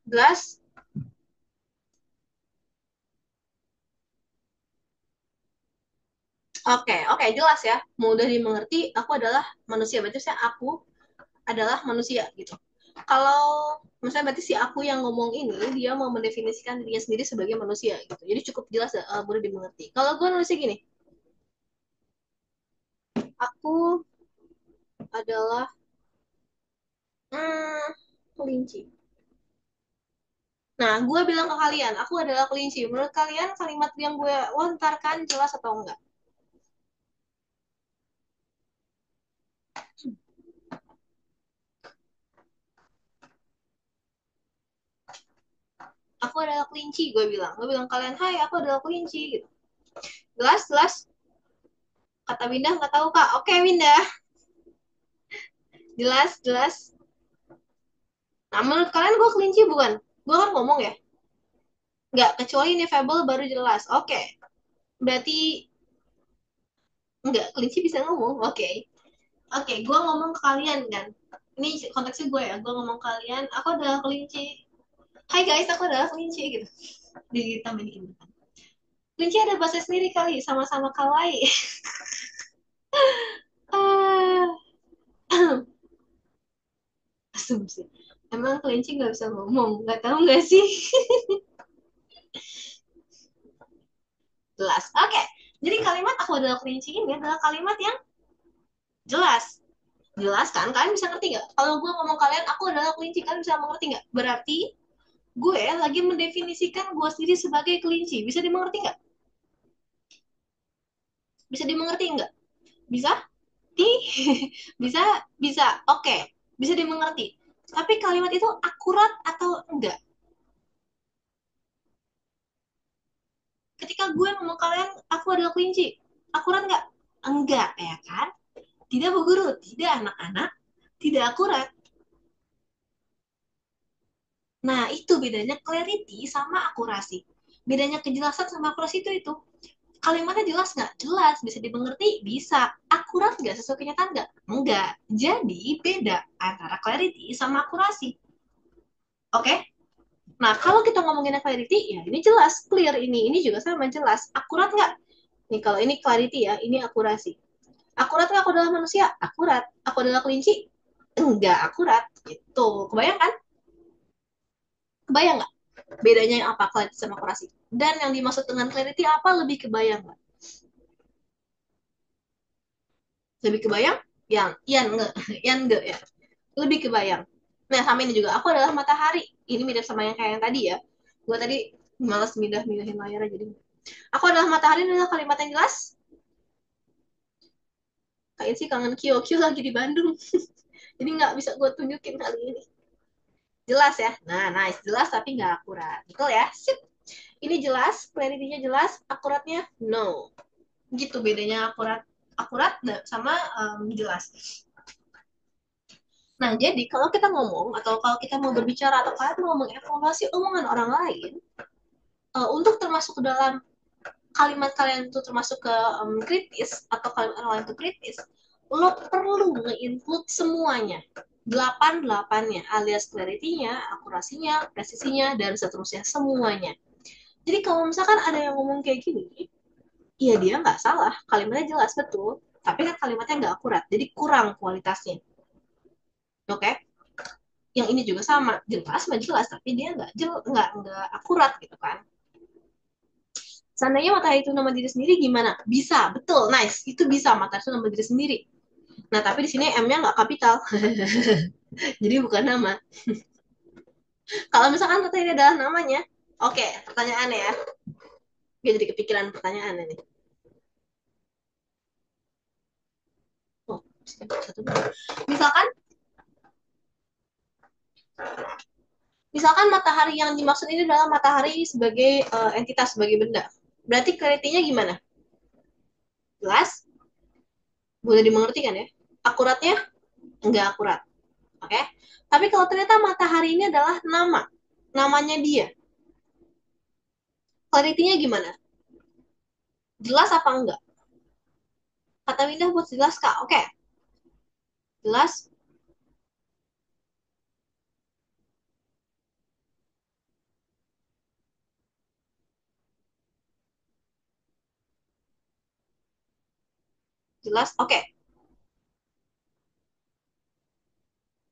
Jelas, oke, oke, jelas ya. Mudah dimengerti, aku adalah manusia. Berarti saya aku adalah manusia gitu. Kalau misalnya berarti si aku yang ngomong ini dia mau mendefinisikan dirinya sendiri sebagai manusia gitu. Jadi cukup jelas mudah dimengerti. Kalau gue nulisnya gini, aku adalah kelinci. Nah, gue bilang ke kalian, aku adalah kelinci. Menurut kalian kalimat yang gue lontarkan jelas atau enggak? Aku adalah kelinci, gue bilang kalian, hai, aku adalah kelinci gitu. Jelas, jelas. Kata Winda nggak tahu kak. Oke Winda, jelas, jelas. Nah menurut kalian gue kelinci bukan? Gue kan ngomong ya. Nggak, kecuali ini Fable baru jelas. Oke, berarti nggak, kelinci bisa ngomong. Oke, oke, gue ngomong ke kalian kan. Ini konteksnya gue ya. Gue ngomong ke kalian, aku adalah kelinci. Hai guys, aku adalah kelinci gitu. Ditambahin gitu. Kelinci ada bahasa sendiri kali, sama-sama kawaii. Ah, asumsi. Emang kelinci nggak bisa ngomong, nggak tahu nggak sih? Jelas. Oke, jadi kalimat aku adalah kelinci ini adalah kalimat yang jelas. Jelas kan? Kalian bisa ngerti nggak? Kalau gue ngomong kalian, aku adalah kelinci, kalian bisa mengerti nggak? Berarti gue lagi mendefinisikan gue sendiri sebagai kelinci. Bisa dimengerti nggak? Bisa dimengerti nggak? Bisa? Ih, bisa, bisa. Oke, bisa dimengerti. Tapi kalimat itu akurat atau enggak? Ketika gue ngomong kalian, aku adalah kelinci. Akurat nggak? Enggak, ya kan? Tidak, Bu Guru. Tidak, anak-anak. Tidak akurat. Nah, itu bedanya clarity sama akurasi. Bedanya kejelasan sama akurasi itu. Kalimatnya jelas nggak? Jelas. Bisa dimengerti? Bisa. Akurat nggak? Sesuai kenyataan nggak? Enggak. Jadi, beda antara clarity sama akurasi. Oke? Nah, kalau kita ngomongin clarity, ya ini jelas. Clear ini. Ini juga sama jelas. Akurat nggak? Nih, kalau ini clarity ya, ini akurasi. Akurat nggak aku adalah manusia? Akurat. Aku adalah kelinci? Enggak akurat. Gitu. Kebayang kan? Kebayang nggak? Bedanya yang apa clarity sama akurasi? Dan yang dimaksud dengan clarity apa lebih kebayang nggak? Lebih kebayang? Yang enggak, yang enggak ya. Lebih kebayang. Nah, sama ini juga. Aku adalah matahari. Ini mirip sama yang kayak yang tadi ya. Gue tadi malas mindahin layarnya jadi. Aku adalah matahari adalah kalimat yang jelas. Kayak sih kangen Kyo. Kyo lagi di Bandung. Jadi nggak bisa gue tunjukin kali ini. Jelas ya. Nah, nice. Jelas tapi nggak akurat. Betul ya? Sip. Ini jelas, clarity-nya jelas, akuratnya no. Gitu bedanya akurat akurat sama jelas. Nah, jadi kalau kita ngomong atau kalau kita mau berbicara atau kalian mau mengevaluasi omongan orang lain, untuk termasuk ke dalam kalimat kalian itu termasuk ke kritis atau kalimat orang lain itu kritis, lo perlu nge-include semuanya. Delapan-delapannya alias clarity-nya, akurasinya, presisinya, dan seterusnya semuanya. Jadi kalau misalkan ada yang ngomong kayak gini, iya dia nggak salah, kalimatnya jelas betul, tapi kan kalimatnya nggak akurat, jadi kurang kualitasnya. Oke? Okay? Yang ini juga sama, jelas mah jelas, tapi dia nggak akurat gitu kan. Seandainya matahari itu nama diri sendiri gimana? Bisa, betul, nice, itu bisa matahari itu nama diri sendiri. Nah tapi di sini M-nya nggak kapital, jadi bukan nama. Kalau misalkan matahari adalah namanya, oke, okay, pertanyaannya ya, gue jadi kepikiran pertanyaan ini. Oh, misalkan Misalkan matahari yang dimaksud ini adalah matahari sebagai entitas, sebagai benda. Berarti clarity-nya gimana? Jelas? Boleh dimengerti kan ya? Akuratnya? Enggak akurat. Oke? Okay? Tapi kalau ternyata matahari ini adalah nama. Namanya dia. Clarity-nya gimana? Jelas apa enggak? Kata Windah buat jelas, Kak. Oke. Okay. Jelas? Jelas? Oke. Okay.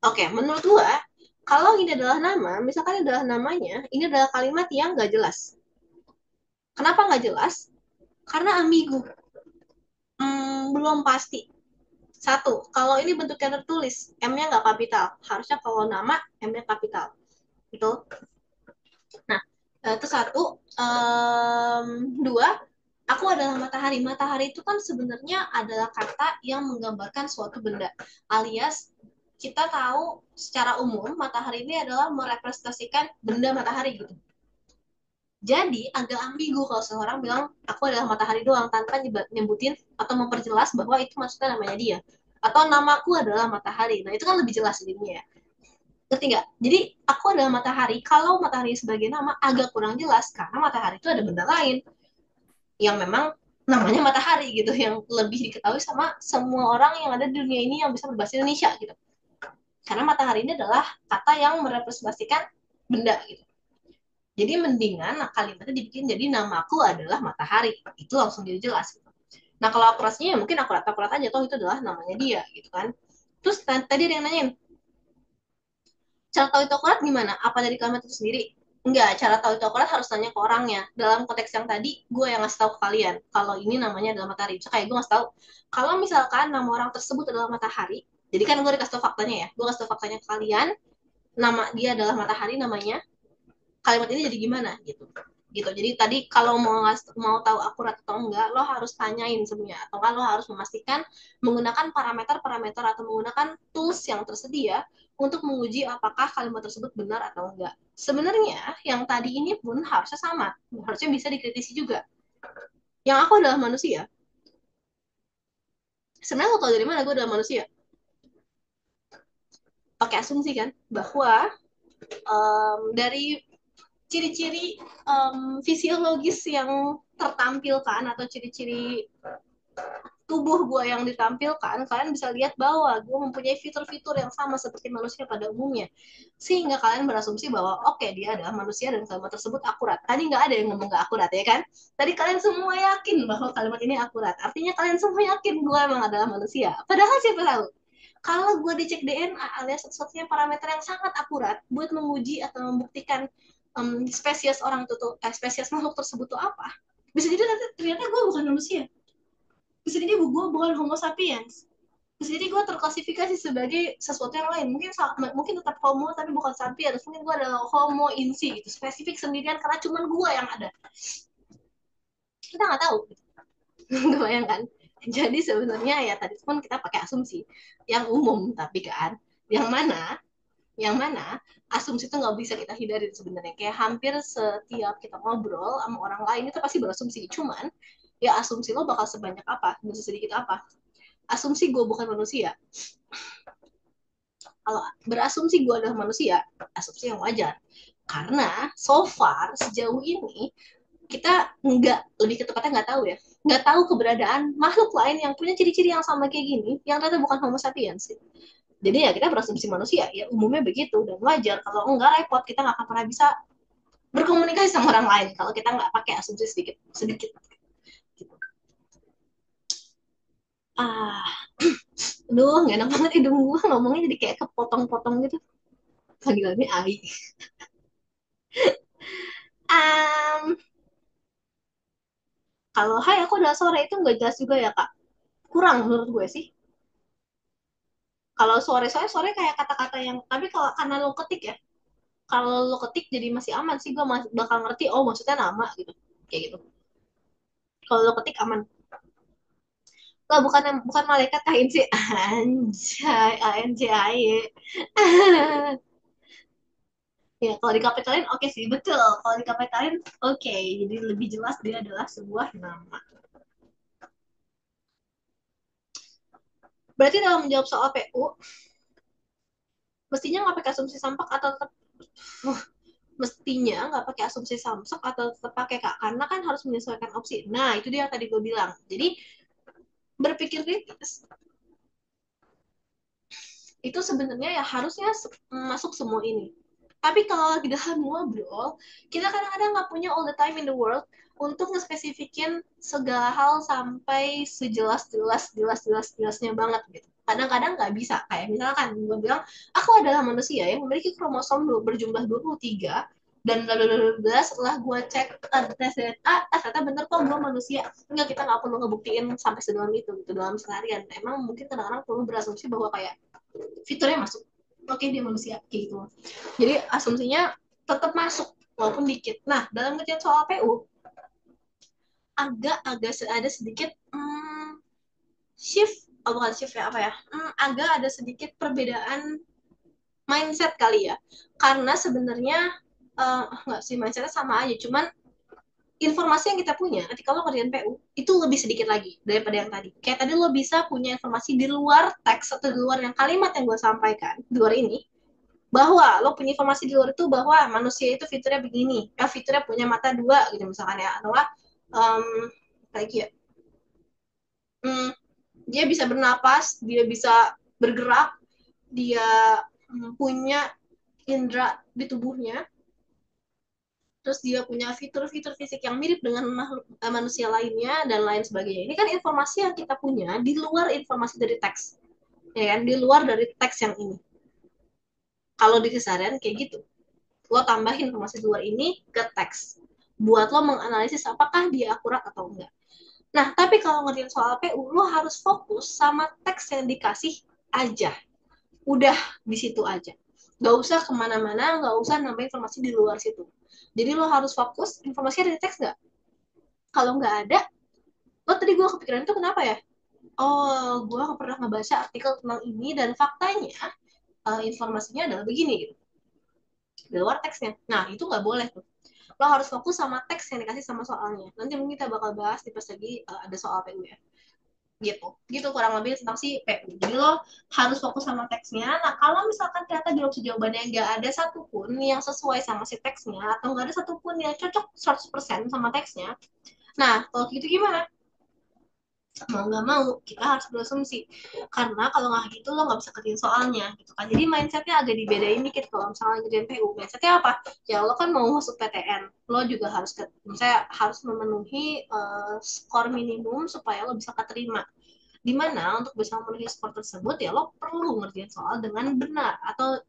Oke. Okay. Menurut gua, kalau ini adalah nama, misalkan ini adalah namanya, ini adalah kalimat yang nggak jelas. Kenapa nggak jelas? Karena ambigu. Belum pasti. Satu, kalau ini bentuknya tertulis, M-nya nggak kapital. Harusnya kalau nama, M-nya kapital. Gitu. Nah, itu satu. Dua, aku adalah matahari. Matahari itu kan sebenarnya adalah kata yang menggambarkan suatu benda. Alias, kita tahu secara umum matahari ini adalah merepresentasikan benda matahari gitu. Jadi agak ambigu kalau seseorang bilang aku adalah matahari doang tanpa nyebutin atau memperjelas bahwa itu maksudnya namanya dia. Atau namaku adalah matahari. Nah itu kan lebih jelas jadinya ya. Ngerti nggak? Jadi aku adalah matahari. Kalau matahari sebagai nama agak kurang jelas karena matahari itu ada benda lain yang memang namanya matahari gitu, yang lebih diketahui sama semua orang yang ada di dunia ini yang bisa berbahasa Indonesia gitu. Karena matahari ini adalah kata yang merepresentasikan benda gitu. Jadi mendingan kalimatnya dibikin jadi namaku adalah matahari. Itu langsung jadi jelas gitu. Nah kalau akurasinya ya mungkin akurat-akurat aja, toh itu adalah namanya dia gitu kan. Terus tadi ada yang nanyain, cara tahu itu akurat gimana? Apa dari kalimat itu sendiri? Enggak, cara tahu itu akurat harus tanya ke orangnya. Dalam konteks yang tadi, gue yang ngasih tahu ke kalian. Kalau ini namanya adalah matahari. So, kayak gue ngasih tahu, kalau misalkan nama orang tersebut adalah matahari, jadi kan gue dikasih tahu faktanya ya. Gue kasih tahu faktanya ke kalian, nama dia adalah matahari namanya, kalimat ini jadi gimana gitu. Gitu. Jadi tadi kalau mau tahu akurat atau enggak, lo harus tanyain sebenarnya, atau enggak lo harus memastikan menggunakan parameter-parameter atau menggunakan tools yang tersedia untuk menguji apakah kalimat tersebut benar atau enggak. Sebenarnya yang tadi ini pun harusnya sama, harusnya bisa dikritisi juga. Yang aku adalah manusia. Sebenarnya lo tau dari mana gue adalah manusia? Pakai asumsi kan bahwa dari ciri-ciri fisiologis yang tertampilkan atau ciri-ciri tubuh gue yang ditampilkan, kalian bisa lihat bahwa gue mempunyai fitur-fitur yang sama seperti manusia pada umumnya. Sehingga kalian berasumsi bahwa oke, okay, dia adalah manusia dan kalimat tersebut akurat. Tadi nggak ada yang ngomong nggak akurat ya kan? Tadi kalian semua yakin bahwa kalimat ini akurat. Artinya kalian semua yakin gue emang adalah manusia. Padahal siapa tahu? Kalau gue dicek DNA alias satu-satunya parameter yang sangat akurat buat menguji atau membuktikan spesies orang itu tuh, spesies makhluk tersebut tuh apa? Bisa jadi ternyata gue bukan manusia, bisa jadi gue bukan Homo sapiens, bisa jadi gue terklasifikasi sebagai sesuatu yang lain, mungkin tetap Homo tapi bukan sapiens, mungkin gue adalah Homo insi gitu, spesifik sendirian karena cuma gue yang ada, kita nggak tahu gitu. Gak bayangkan. Jadi sebenarnya ya tadi pun kita pakai asumsi yang umum, tapi kan yang mana asumsi itu nggak bisa kita hindari sebenarnya. Kayak hampir setiap kita ngobrol sama orang lain itu pasti berasumsi. Cuman ya asumsi lo bakal sebanyak apa, bisa sedikit apa. Asumsi gue bukan manusia. Kalau berasumsi gue adalah manusia, asumsi yang wajar. Karena so far sejauh ini kita nggak, lebih ke tepatnya nggak tahu ya, nggak tahu keberadaan makhluk lain yang punya ciri-ciri yang sama kayak gini, yang ternyata bukan Homo sapiens. Jadi ya kita berasumsi manusia, ya umumnya begitu dan wajar. Kalau enggak repot, kita nggak akan pernah bisa berkomunikasi sama orang lain kalau kita nggak pakai asumsi sedikit sedikit. Gitu. Ah, aduh, nggak enak banget hidung gue ngomongnya jadi kayak kepotong-potong gitu. Panggilannya Ai. Um, Kalau hai aku udah sore itu nggak jelas juga ya kak. Kurang menurut gue sih. Kalau sore kayak kata-kata yang, tapi kalau karena lo ketik ya, kalau lo ketik jadi masih aman sih, gue bakal ngerti oh maksudnya nama gitu, kayak gitu. Kalau lo ketik aman. Lah bukan malaikat kain sih, anjay, anjay. Ya kalau dikapitalin oke sih, betul. Kalau dikapitalin oke, jadi lebih jelas dia adalah sebuah nama. Berarti dalam menjawab soal PU, mestinya nggak pakai asumsi sampak atau tetap mestinya nggak pakai asumsi samsak atau tetap pakai kak, karena kan harus menyesuaikan opsi. Nah itu dia yang tadi gue bilang. Jadi berpikir kritis itu sebenarnya ya harusnya masuk semua ini. Tapi kalau lagi dalam ngobrol, kita kadang-kadang nggak punya all the time in the world untuk ngespesifikin segala hal sampai jelasnya banget gitu. Kadang-kadang nggak bisa. Kayak misalkan gue bilang, aku adalah manusia yang memiliki kromosom berjumlah 23 dan bla bla bla bla, setelah gue cek tes DNA, ternyata bener kok gue manusia. Enggak, kita nggak perlu ngebuktiin sampai sedalam itu gitu dalam seharian. Emang mungkin kadang-kadang perlu berasumsi bahwa kayak fiturnya masuk, oke dia manusia kayak gitu. Jadi asumsinya tetap masuk walaupun dikit. Nah dalam ngerjain soal PU agak-agak ada sedikit shift, oh bukan shift ya, apa ya, agak ada sedikit perbedaan mindset kali ya, karena sebenarnya nggak sih, mindsetnya sama aja, cuman informasi yang kita punya ketika lo ngerjain PU itu lebih sedikit lagi daripada yang tadi. Kayak tadi lo bisa punya informasi di luar teks atau di luar yang kalimat yang gue sampaikan di luar ini, bahwa lo punya informasi di luar itu bahwa manusia itu fiturnya begini, fiturnya punya mata dua gitu misalkan ya, atau um, kayak gitu. Hmm, dia bisa bernapas, dia bisa bergerak, dia punya indera di tubuhnya, terus dia punya fitur-fitur fisik yang mirip dengan manusia lainnya dan lain sebagainya. Ini kan informasi yang kita punya di luar informasi dari teks, ya kan? Di luar dari teks yang ini. Kalau di keseharian kayak gitu, lo tambahin informasi di luar ini ke teks, buat lo menganalisis apakah dia akurat atau enggak. Nah, tapi kalau ngerjain soal PU, lo harus fokus sama teks yang dikasih aja. Udah di situ aja. Gak usah kemana-mana, gak usah nambah informasi di luar situ. Jadi lo harus fokus, informasi ada di teks nggak? Kalau nggak ada, lo tadi gue kepikiran itu kenapa ya? Oh, gue pernah ngebaca artikel tentang ini dan faktanya informasinya adalah begini gitu. Di luar teksnya. Nah, itu nggak boleh tuh. Lo harus fokus sama teks yang dikasih sama soalnya. Nanti mungkin kita bakal bahas di pas lagi ada soal PU ya. Gitu kurang lebih tentang si PU. Jadi lo harus fokus sama teksnya. Nah, kalau misalkan ternyata di opsi jawabannya nggak ada satupun yang sesuai sama si teksnya, atau nggak ada satupun yang cocok 100% sama teksnya, nah kalau gitu gimana? Mau nggak mau kita harus berasumsi, karena kalau nggak gitu lo nggak bisa kerjain soalnya gitu kan. Jadi mindsetnya agak dibedain dikit. Kalau misalnya ngerjain PU, mindsetnya apa? Ya lo kan mau masuk PTN, lo juga harus misalnya harus memenuhi skor minimum supaya lo bisa keterima. Dimana untuk bisa memenuhi skor tersebut ya lo perlu ngerjain soal dengan benar, atau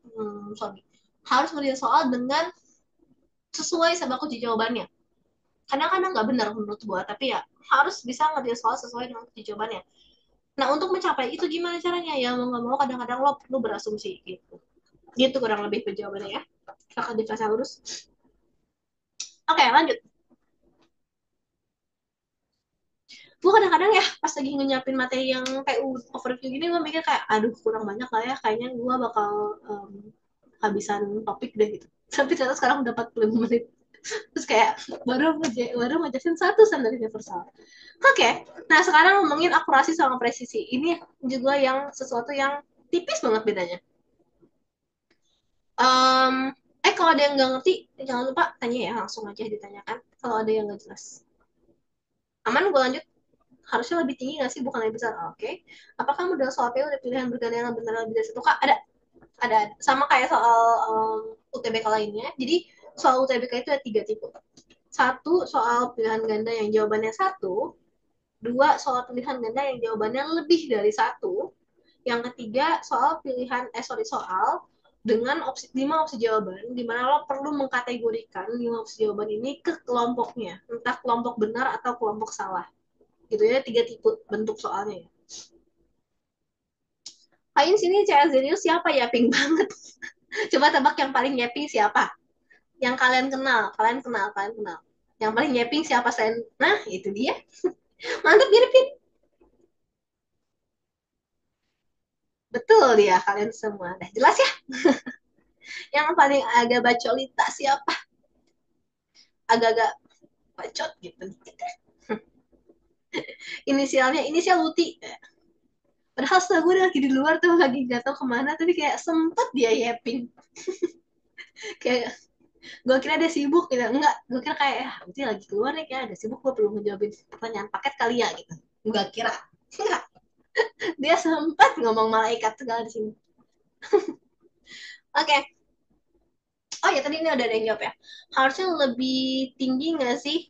sorry, harus ngerjain soal dengan sesuai sama kunci jawabannya. Kadang-kadang nggak benar menurut gua, tapi ya harus bisa ngerjain soal sesuai dengan kunci jawabannya. Nah, untuk mencapai itu gimana caranya? Ya mau nggak mau kadang-kadang lo perlu berasumsi gitu. Gitu kurang lebih penjawabannya ya. Kakak di kelas lurus. Oke, lanjut. Gue kadang-kadang ya pas lagi nyiapin materi yang PU overview gini, gue mikir kayak, aduh kurang banyak lah ya. Kayaknya gue bakal habisan topik deh gitu. Tapi ternyata sekarang udah 45 menit. Terus kayak baru ngejelasin satu standar universal. Oke, nah sekarang ngomongin akurasi sama presisi. Ini juga yang sesuatu yang tipis banget bedanya. Um, kalau ada yang nggak ngerti, jangan lupa tanya ya, langsung aja ditanyakan. Kalau ada yang nggak jelas. Aman, gue lanjut. Harusnya lebih tinggi nggak sih, bukan lebih besar? Oke. Apakah modal soal PU ada pilihan berganda yang benar lebih dari satu kak? Ada. Sama kayak soal UTBK lainnya. Jadi soal UTBK itu ada 3 tipe. Satu, soal pilihan ganda yang jawabannya satu. Dua, soal pilihan ganda yang jawabannya lebih dari satu. Yang ketiga, soal soal dengan 5 opsi jawaban, di mana lo perlu mengkategorikan 5 opsi jawaban ini ke kelompoknya, entah kelompok benar atau kelompok salah. Gitu ya, 3 tipe bentuk soalnya ya. Kain sini CL Zenius siapa ya? Pink banget. Coba tebak yang paling nyepi siapa? Yang kalian kenal. Yang paling nyepi siapa selain? Nah, itu dia. Mantap mirip. Betul dia, kalian semua. Dah jelas ya? Yang paling agak bacolita siapa? Agak-agak bacot gitu. Inisial Luti. Padahal setelah gue lagi di luar tuh, lagi gak tau kemana, tapi kayak sempet dia yapping. Kayak gue kira dia sibuk gitu. Enggak, gue kira kayak nanti lagi keluar nih, kayak ada sibuk, gue perlu menjawabin pertanyaan paket kali ya gitu. Enggak kira. Enggak, dia sempat ngomong malaikat segala di sini. Oke. Okay. Oh ya, tadi ini udah ada yang jawab ya. Harusnya lebih tinggi nggak sih?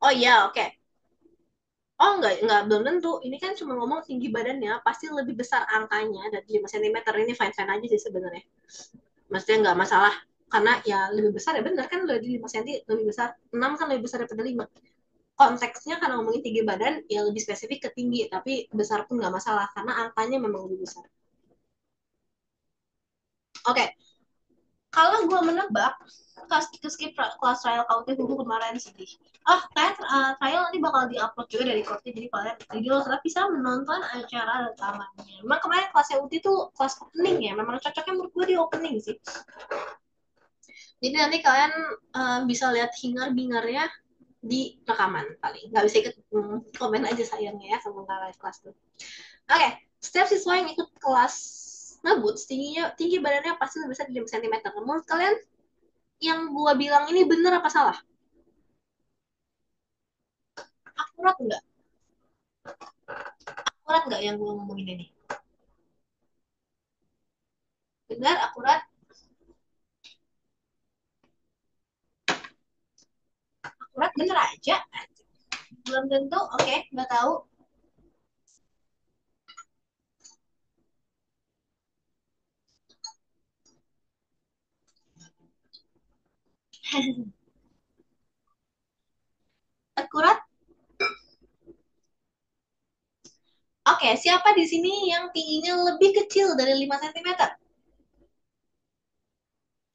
Oh iya, oke. Okay. Oh enggak, belum tentu. Ini kan cuma ngomong tinggi badannya, pasti lebih besar angkanya dari 5 cm. Ini fine-fine aja sih sebenarnya. Maksudnya nggak masalah. Karena ya lebih besar ya benar kan, lebih 5 cm lebih besar. 6 kan lebih besar daripada 5. Konteksnya karena ngomongin tinggi badan, ya lebih spesifik ke tinggi. Tapi besar pun nggak masalah, karena angkanya memang lebih besar. Oke, okay. Kalau gue menebak, skip kelas trial KUT Hukum kemarin sih. Kalian trial nanti bakal diupload juga dari Korti, jadi lo tetap bisa menonton acara rekamannya. Memang kemarin kelasnya UT itu kelas opening ya, memang cocoknya menurut gue di opening sih. Jadi nanti kalian bisa lihat hingar-bingarnya di rekaman paling. Nggak bisa ikut komen aja sayangnya ya sama kakak kelas tuh. Oke, setiap siswa yang ikut kelas ngebut tinggi badannya pasti lebih besar dari 5 cm. Menurut kalian yang gua bilang ini bener apa salah? Akurat nggak? Akurat nggak yang gua ngomongin ini? Benar, akurat, akurat bener aja. Belum tentu, oke, nggak tahu. Akurat. Oke, siapa di sini yang tingginya lebih kecil dari 5 cm?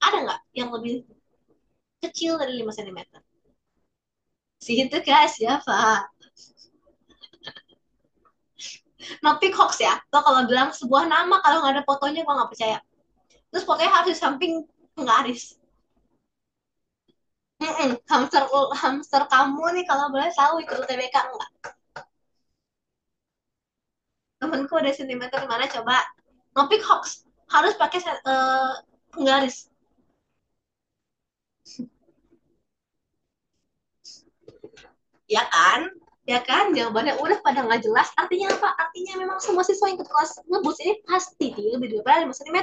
Ada nggak yang lebih kecil dari 5 cm? Situ kak, siapa? Nopik hoax ya. Tuh kalau bilang sebuah nama kalau nggak ada fotonya gue nggak percaya. Terus fotonya harus di samping penggaris. Hamster hamster kamu nih kalau boleh tahu ikut UTBK enggak? Temenku ada sentimeter mana coba? Nopik hoax harus pakai penggaris. Ya kan? Ya kan? Jawabannya udah pada nggak jelas. Artinya apa? Artinya memang semua siswa yang ikut kelas ngebus ini pasti tinggi lebih dari 5 cm.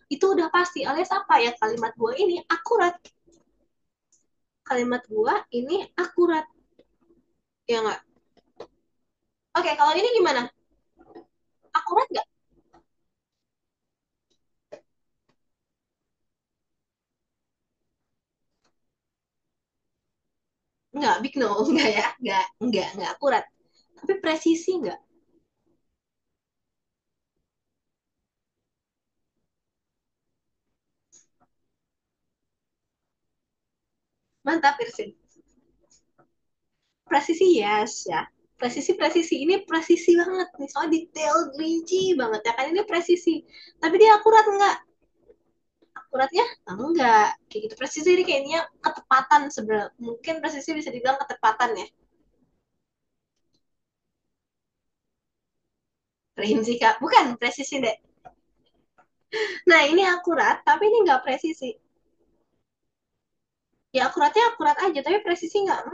Itu udah pasti. Alias apa ya? Kalimat gua ini akurat. Kalimat gua ini akurat. Ya nggak? Oke, kalau ini gimana? Akurat nggak? Nggak, big no. Nggak ya? Nggak akurat. Tapi presisi nggak? Mantap, Irsin. Presisi yes ya. Presisi ini presisi banget nih, soal detail rinci banget ya kan ini presisi. Tapi dia akurat nggak? Akuratnya enggak. Kayak gitu presisi ini kayaknya ketepatan sebenarnya. Mungkin presisi bisa dibilang ketepatan ya. Rinci kak, bukan presisi deh. Nah ini akurat, tapi ini nggak presisi. Ya akuratnya akurat aja, tapi presisi nggak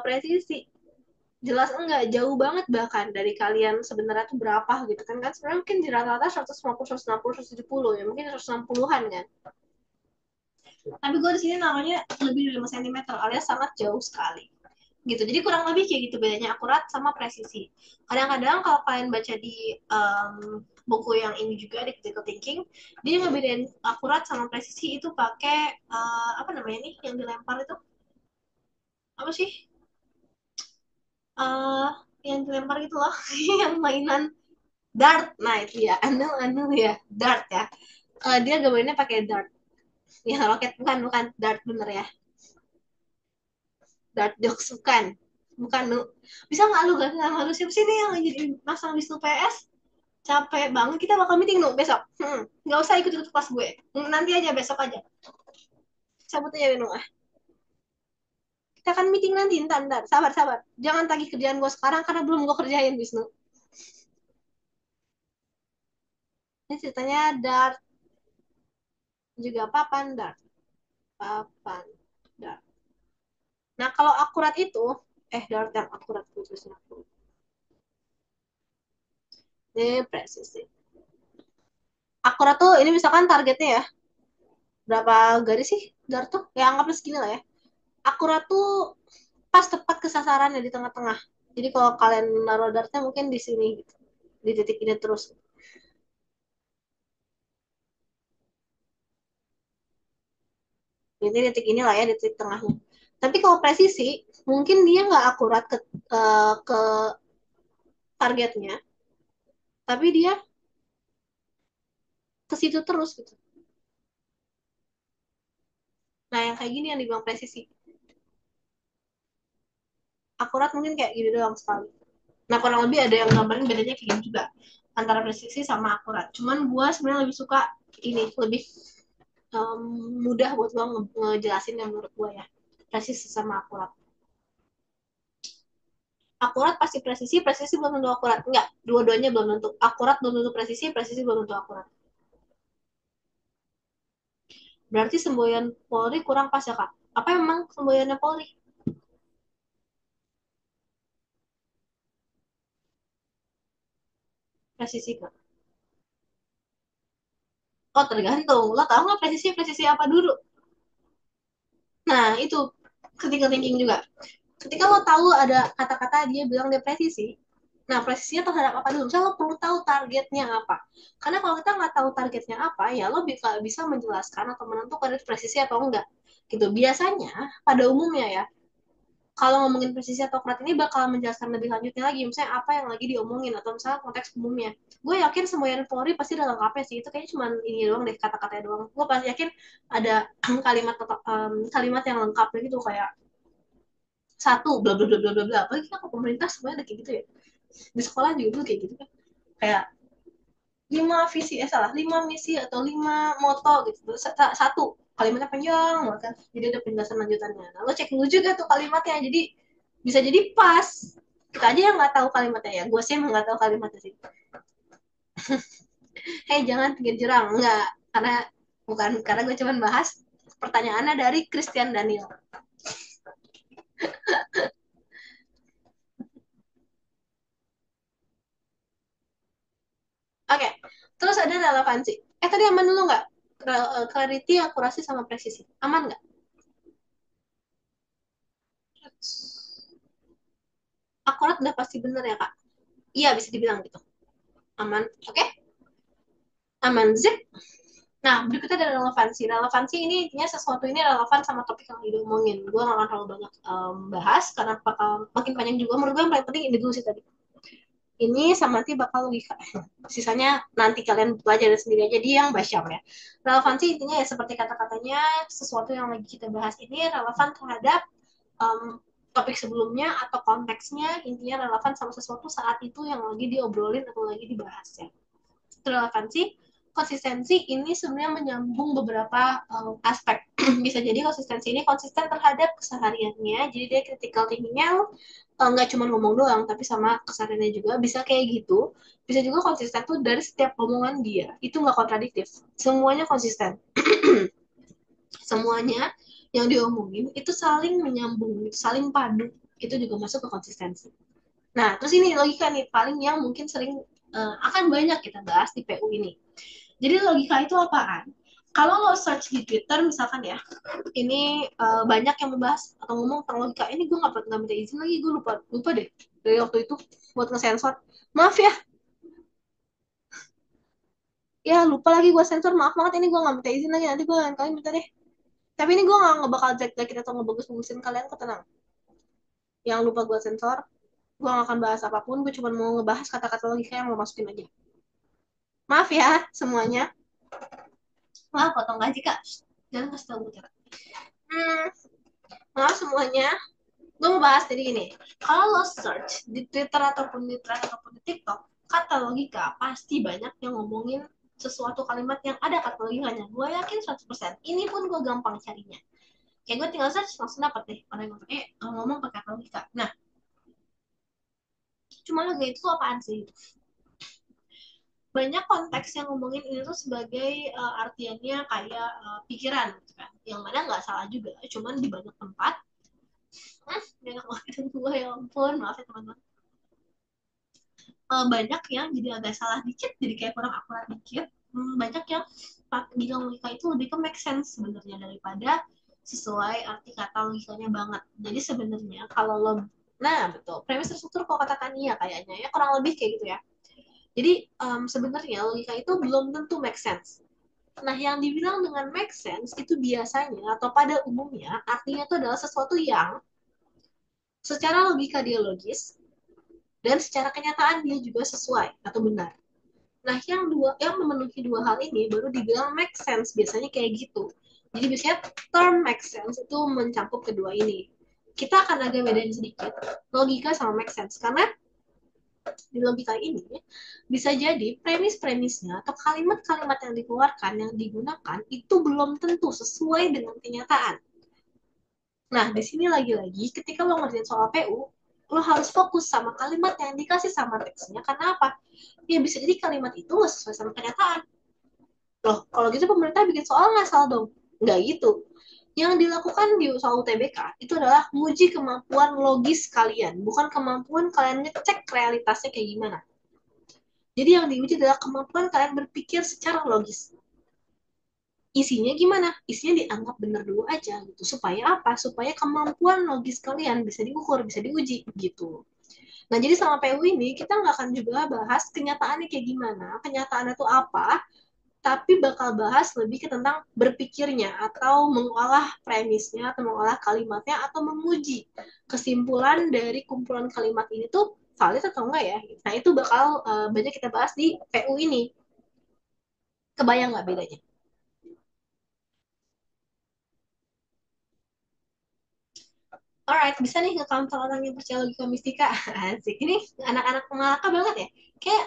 presisi. Jelas enggak, jauh banget bahkan dari kalian sebenarnya tuh berapa gitu kan. Kan sebenarnya mungkin di rata-rata 150, 160, 170 ya, mungkin 160-an kan. Tapi gue di sini namanya lebih dari 5 cm alias sangat jauh sekali. Gitu. Jadi kurang lebih kayak gitu bedanya akurat sama presisi. Kadang-kadang kalau kalian baca di buku yang ini juga di critical thinking, dia ngebedain akurat sama presisi itu pakai apa namanya nih yang dilempar itu apa sih? eh yang dilempar gitu loh, yang mainan dart. Nah itu ya, anu ya, dart ya. Dia gambarnya pakai dart. Ya roket, bukan dart bener ya. Dart jokes bukan. Bukan lu. Bisa nggak lu ganti sama lu siapa sih nih yang jadi masang Wisnu PS? Capek banget, kita bakal meeting nu besok. Nggak usah ikut-ikut kelas gue. Nanti aja, besok aja. Cabut aja Wisnu. Kita akan meeting nanti, ntar. Sabar. Jangan tagih kerjaan gue sekarang karena belum gue kerjain, Wisnu. Ini ceritanya dart juga papan dart. Papan dart. Nah, kalau akurat itu, dart yang akurat putusnya. Ini presisi. Akurat tuh, ini misalkan targetnya ya, berapa garis sih dart tuh? Ya anggapnya segini lah ya. Akurat tuh pas tepat ke sasarannya di tengah-tengah. Jadi kalau kalian naruh dartnya mungkin di sini gitu. Di titik ini terus. Jadi titik ini lah ya, di titik tengahnya. Tapi kalau presisi, mungkin dia nggak akurat ke targetnya, tapi dia ke situ terus gitu. Nah, yang kayak gini yang dibilang presisi. Akurat mungkin kayak gini doang sekali. Nah, kurang lebih ada yang gambarin bedanya kayak gini juga. Antara presisi sama akurat. Cuman gue sebenarnya lebih suka ini, lebih em, mudah buat lo ngejelasin yang menurut gue ya. Presisi sama akurat. Akurat pasti presisi, presisi belum tentu akurat. Enggak, dua-duanya belum tentu. Akurat belum tentu presisi, presisi belum tentu akurat. Berarti semboyan Polri kurang pas ya, Kak? Apa emang semboyannya Polri? Presisi, Kak? Oh, tergantung. Lo tau nggak presisi presisi apa dulu? Nah, itu critical thinking juga. Ketika lo tahu ada kata-kata dia bilang dia presisi, nah presisinya terhadap apa dulu? Misalnya lo perlu tahu targetnya apa. Karena kalau kita nggak tahu targetnya apa, ya lo bisa menjelaskan atau menentukan itu presisi atau enggak. Gitu. Biasanya, pada umumnya ya, kalau ngomongin presisi atau akurat ini bakal menjelaskan lebih lanjutnya lagi. Misalnya apa yang lagi diomongin atau misalnya konteks umumnya. Gue yakin semua yang Polri pasti ada lengkapnya sih. Itu kayaknya cuma ini doang deh, kata-katanya doang. Gue pasti yakin ada kalimat kalimat yang lengkapnya gitu kayak satu bla bla bla bla bla bla. Apalagi kan pemerintah semuanya ada kayak gitu ya. Di sekolah juga dulu kayak gitu kan. Kayak lima misi atau lima moto gitu. Satu kalimatnya panjang banget kan. Jadi ada penjelasan lanjutannya. Nah, lo cek dulu juga tuh kalimatnya. Jadi bisa jadi pas. Kita aja yang nggak tahu kalimatnya ya. Gue sih emang nggak tahu kalimatnya sih. Hei, jangan pinggir jurang. Enggak. Karena bukan karena gue cuman bahas pertanyaannya dari Christian Daniel. Oke. Okay. Terus ada relevansi. Tadi aman dulu nggak? Clarity, akurasi, sama presisi. Aman nggak? Akurat udah pasti bener ya, Kak? Iya, bisa dibilang gitu. Aman. Oke? Okay? Aman. Zip. Nah, berikutnya ada relevansi. Relevansi ini intinya sesuatu ini relevan sama topik yang lagi diomongin. Gue gak akan terlalu banyak bahas, karena bakal makin panjang juga. Menurut gue yang paling penting ini dulu sih tadi. Ini sama nanti bakal logika. Sisanya nanti kalian belajar sendiri aja. Dia yang basyam ya. Relevansi intinya ya seperti kata-katanya, sesuatu yang lagi kita bahas ini relevan terhadap topik sebelumnya atau konteksnya, intinya relevan sama sesuatu saat itu yang lagi diobrolin atau lagi dibahas ya. Relevansi, konsistensi ini sebenarnya menyambung beberapa aspek. Bisa jadi konsistensi ini konsisten terhadap kesehariannya, jadi dia critical thinkingnya nggak cuma ngomong doang, tapi sama kesehariannya juga bisa kayak gitu. Bisa juga konsisten tuh dari setiap omongan dia, itu nggak kontradiktif. Semuanya konsisten. Semuanya yang diomongin itu saling menyambung, itu saling padu. Itu juga masuk ke konsistensi. Nah, terus ini logika nih, paling yang mungkin sering akan banyak kita bahas di PU ini. Jadi logika itu apaan? Kalau lo search di Twitter misalkan ya, ini banyak yang membahas atau ngomong tentang logika. Ini gue nggak minta izin lagi, gue lupa lupa deh dari waktu itu buat ngesensor. Maaf ya, ya lupa lagi gue sensor. Maaf banget ini gue nggak minta izin lagi. Nanti gue lain kali minta deh. Tapi ini gue nggak bakal jelek-jelekin atau ngebagus-bagusin kalian, kok tenang. Yang lupa gue sensor, gue gak akan bahas apapun. Gue cuma mau ngebahas kata-kata logika yang mau masukin aja. Maaf ya semuanya. Maaf potong gaji kak. Jangan kasih tau gue. Hmm, maaf semuanya. Gue mau bahas jadi gini, kalau lo search di Twitter ataupun di Thread ataupun di TikTok kata logika, pasti banyak yang ngomongin sesuatu kalimat yang ada kata logikanya. Gue yakin 100%. Ini pun gue gampang carinya. Kayak gue tinggal search langsung dapat deh orang yang ngomong pakai kata logika. Nah, cuma logika itu apaan sih? Banyak konteks yang ngomongin ini tuh sebagai artiannya kayak pikiran gitu kan. Yang mana nggak salah juga, cuman di banyak tempat banyak banget gue, ya ampun maaf ya teman-teman. Banyak yang jadi agak salah dikit, jadi kayak kurang akurat dikit. Banyak yang bilang logika itu lebih ke make sense sebenarnya daripada sesuai arti kata logikanya banget. Jadi sebenarnya kalau lo, nah betul, premis terstruktur kok katakan iya kayaknya ya kurang lebih kayak gitu ya. Jadi sebenarnya logika itu belum tentu make sense. Nah, yang dibilang dengan make sense itu biasanya atau pada umumnya artinya itu adalah sesuatu yang secara logika dia logis dan secara kenyataan dia juga sesuai atau benar. Nah, yang memenuhi dua hal ini baru dibilang make sense. Biasanya kayak gitu. Jadi biasanya term make sense itu mencakup kedua ini. Kita akan agak bedain sedikit logika sama make sense karena Di logika ini, bisa jadi premis-premisnya atau kalimat-kalimat yang dikeluarkan, yang digunakan, itu belum tentu sesuai dengan kenyataan. Nah, di sini lagi-lagi, ketika lo ngerjain soal PU, lo harus fokus sama kalimat yang dikasih sama teksnya. Karena apa? Ya bisa jadi kalimat itu nggak sesuai sama kenyataan. Loh, kalau gitu pemerintah bikin soal ngasal dong. Nggak gitu. Yang dilakukan di soal UTBK itu adalah menguji kemampuan logis kalian, bukan kemampuan kalian ngecek realitasnya kayak gimana. Jadi yang diuji adalah kemampuan kalian berpikir secara logis. Isinya gimana? Isinya dianggap benar dulu aja gitu. Supaya apa? Supaya kemampuan logis kalian bisa diukur, bisa diuji gitu. Nah, jadi sama PU ini kita nggak akan juga bahas kenyataannya kayak gimana, kenyataannya itu apa, tapi bakal bahas lebih ke tentang berpikirnya atau mengolah premisnya atau mengolah kalimatnya atau menguji kesimpulan dari kumpulan kalimat ini tuh valid atau enggak ya. Nah, itu bakal banyak kita bahas di PU ini. Kebayang nggak bedanya? Alright, bisa nih nge-counter orang yang percaya logika mistika. Asik. Ini anak-anak Malaka banget ya. Kayak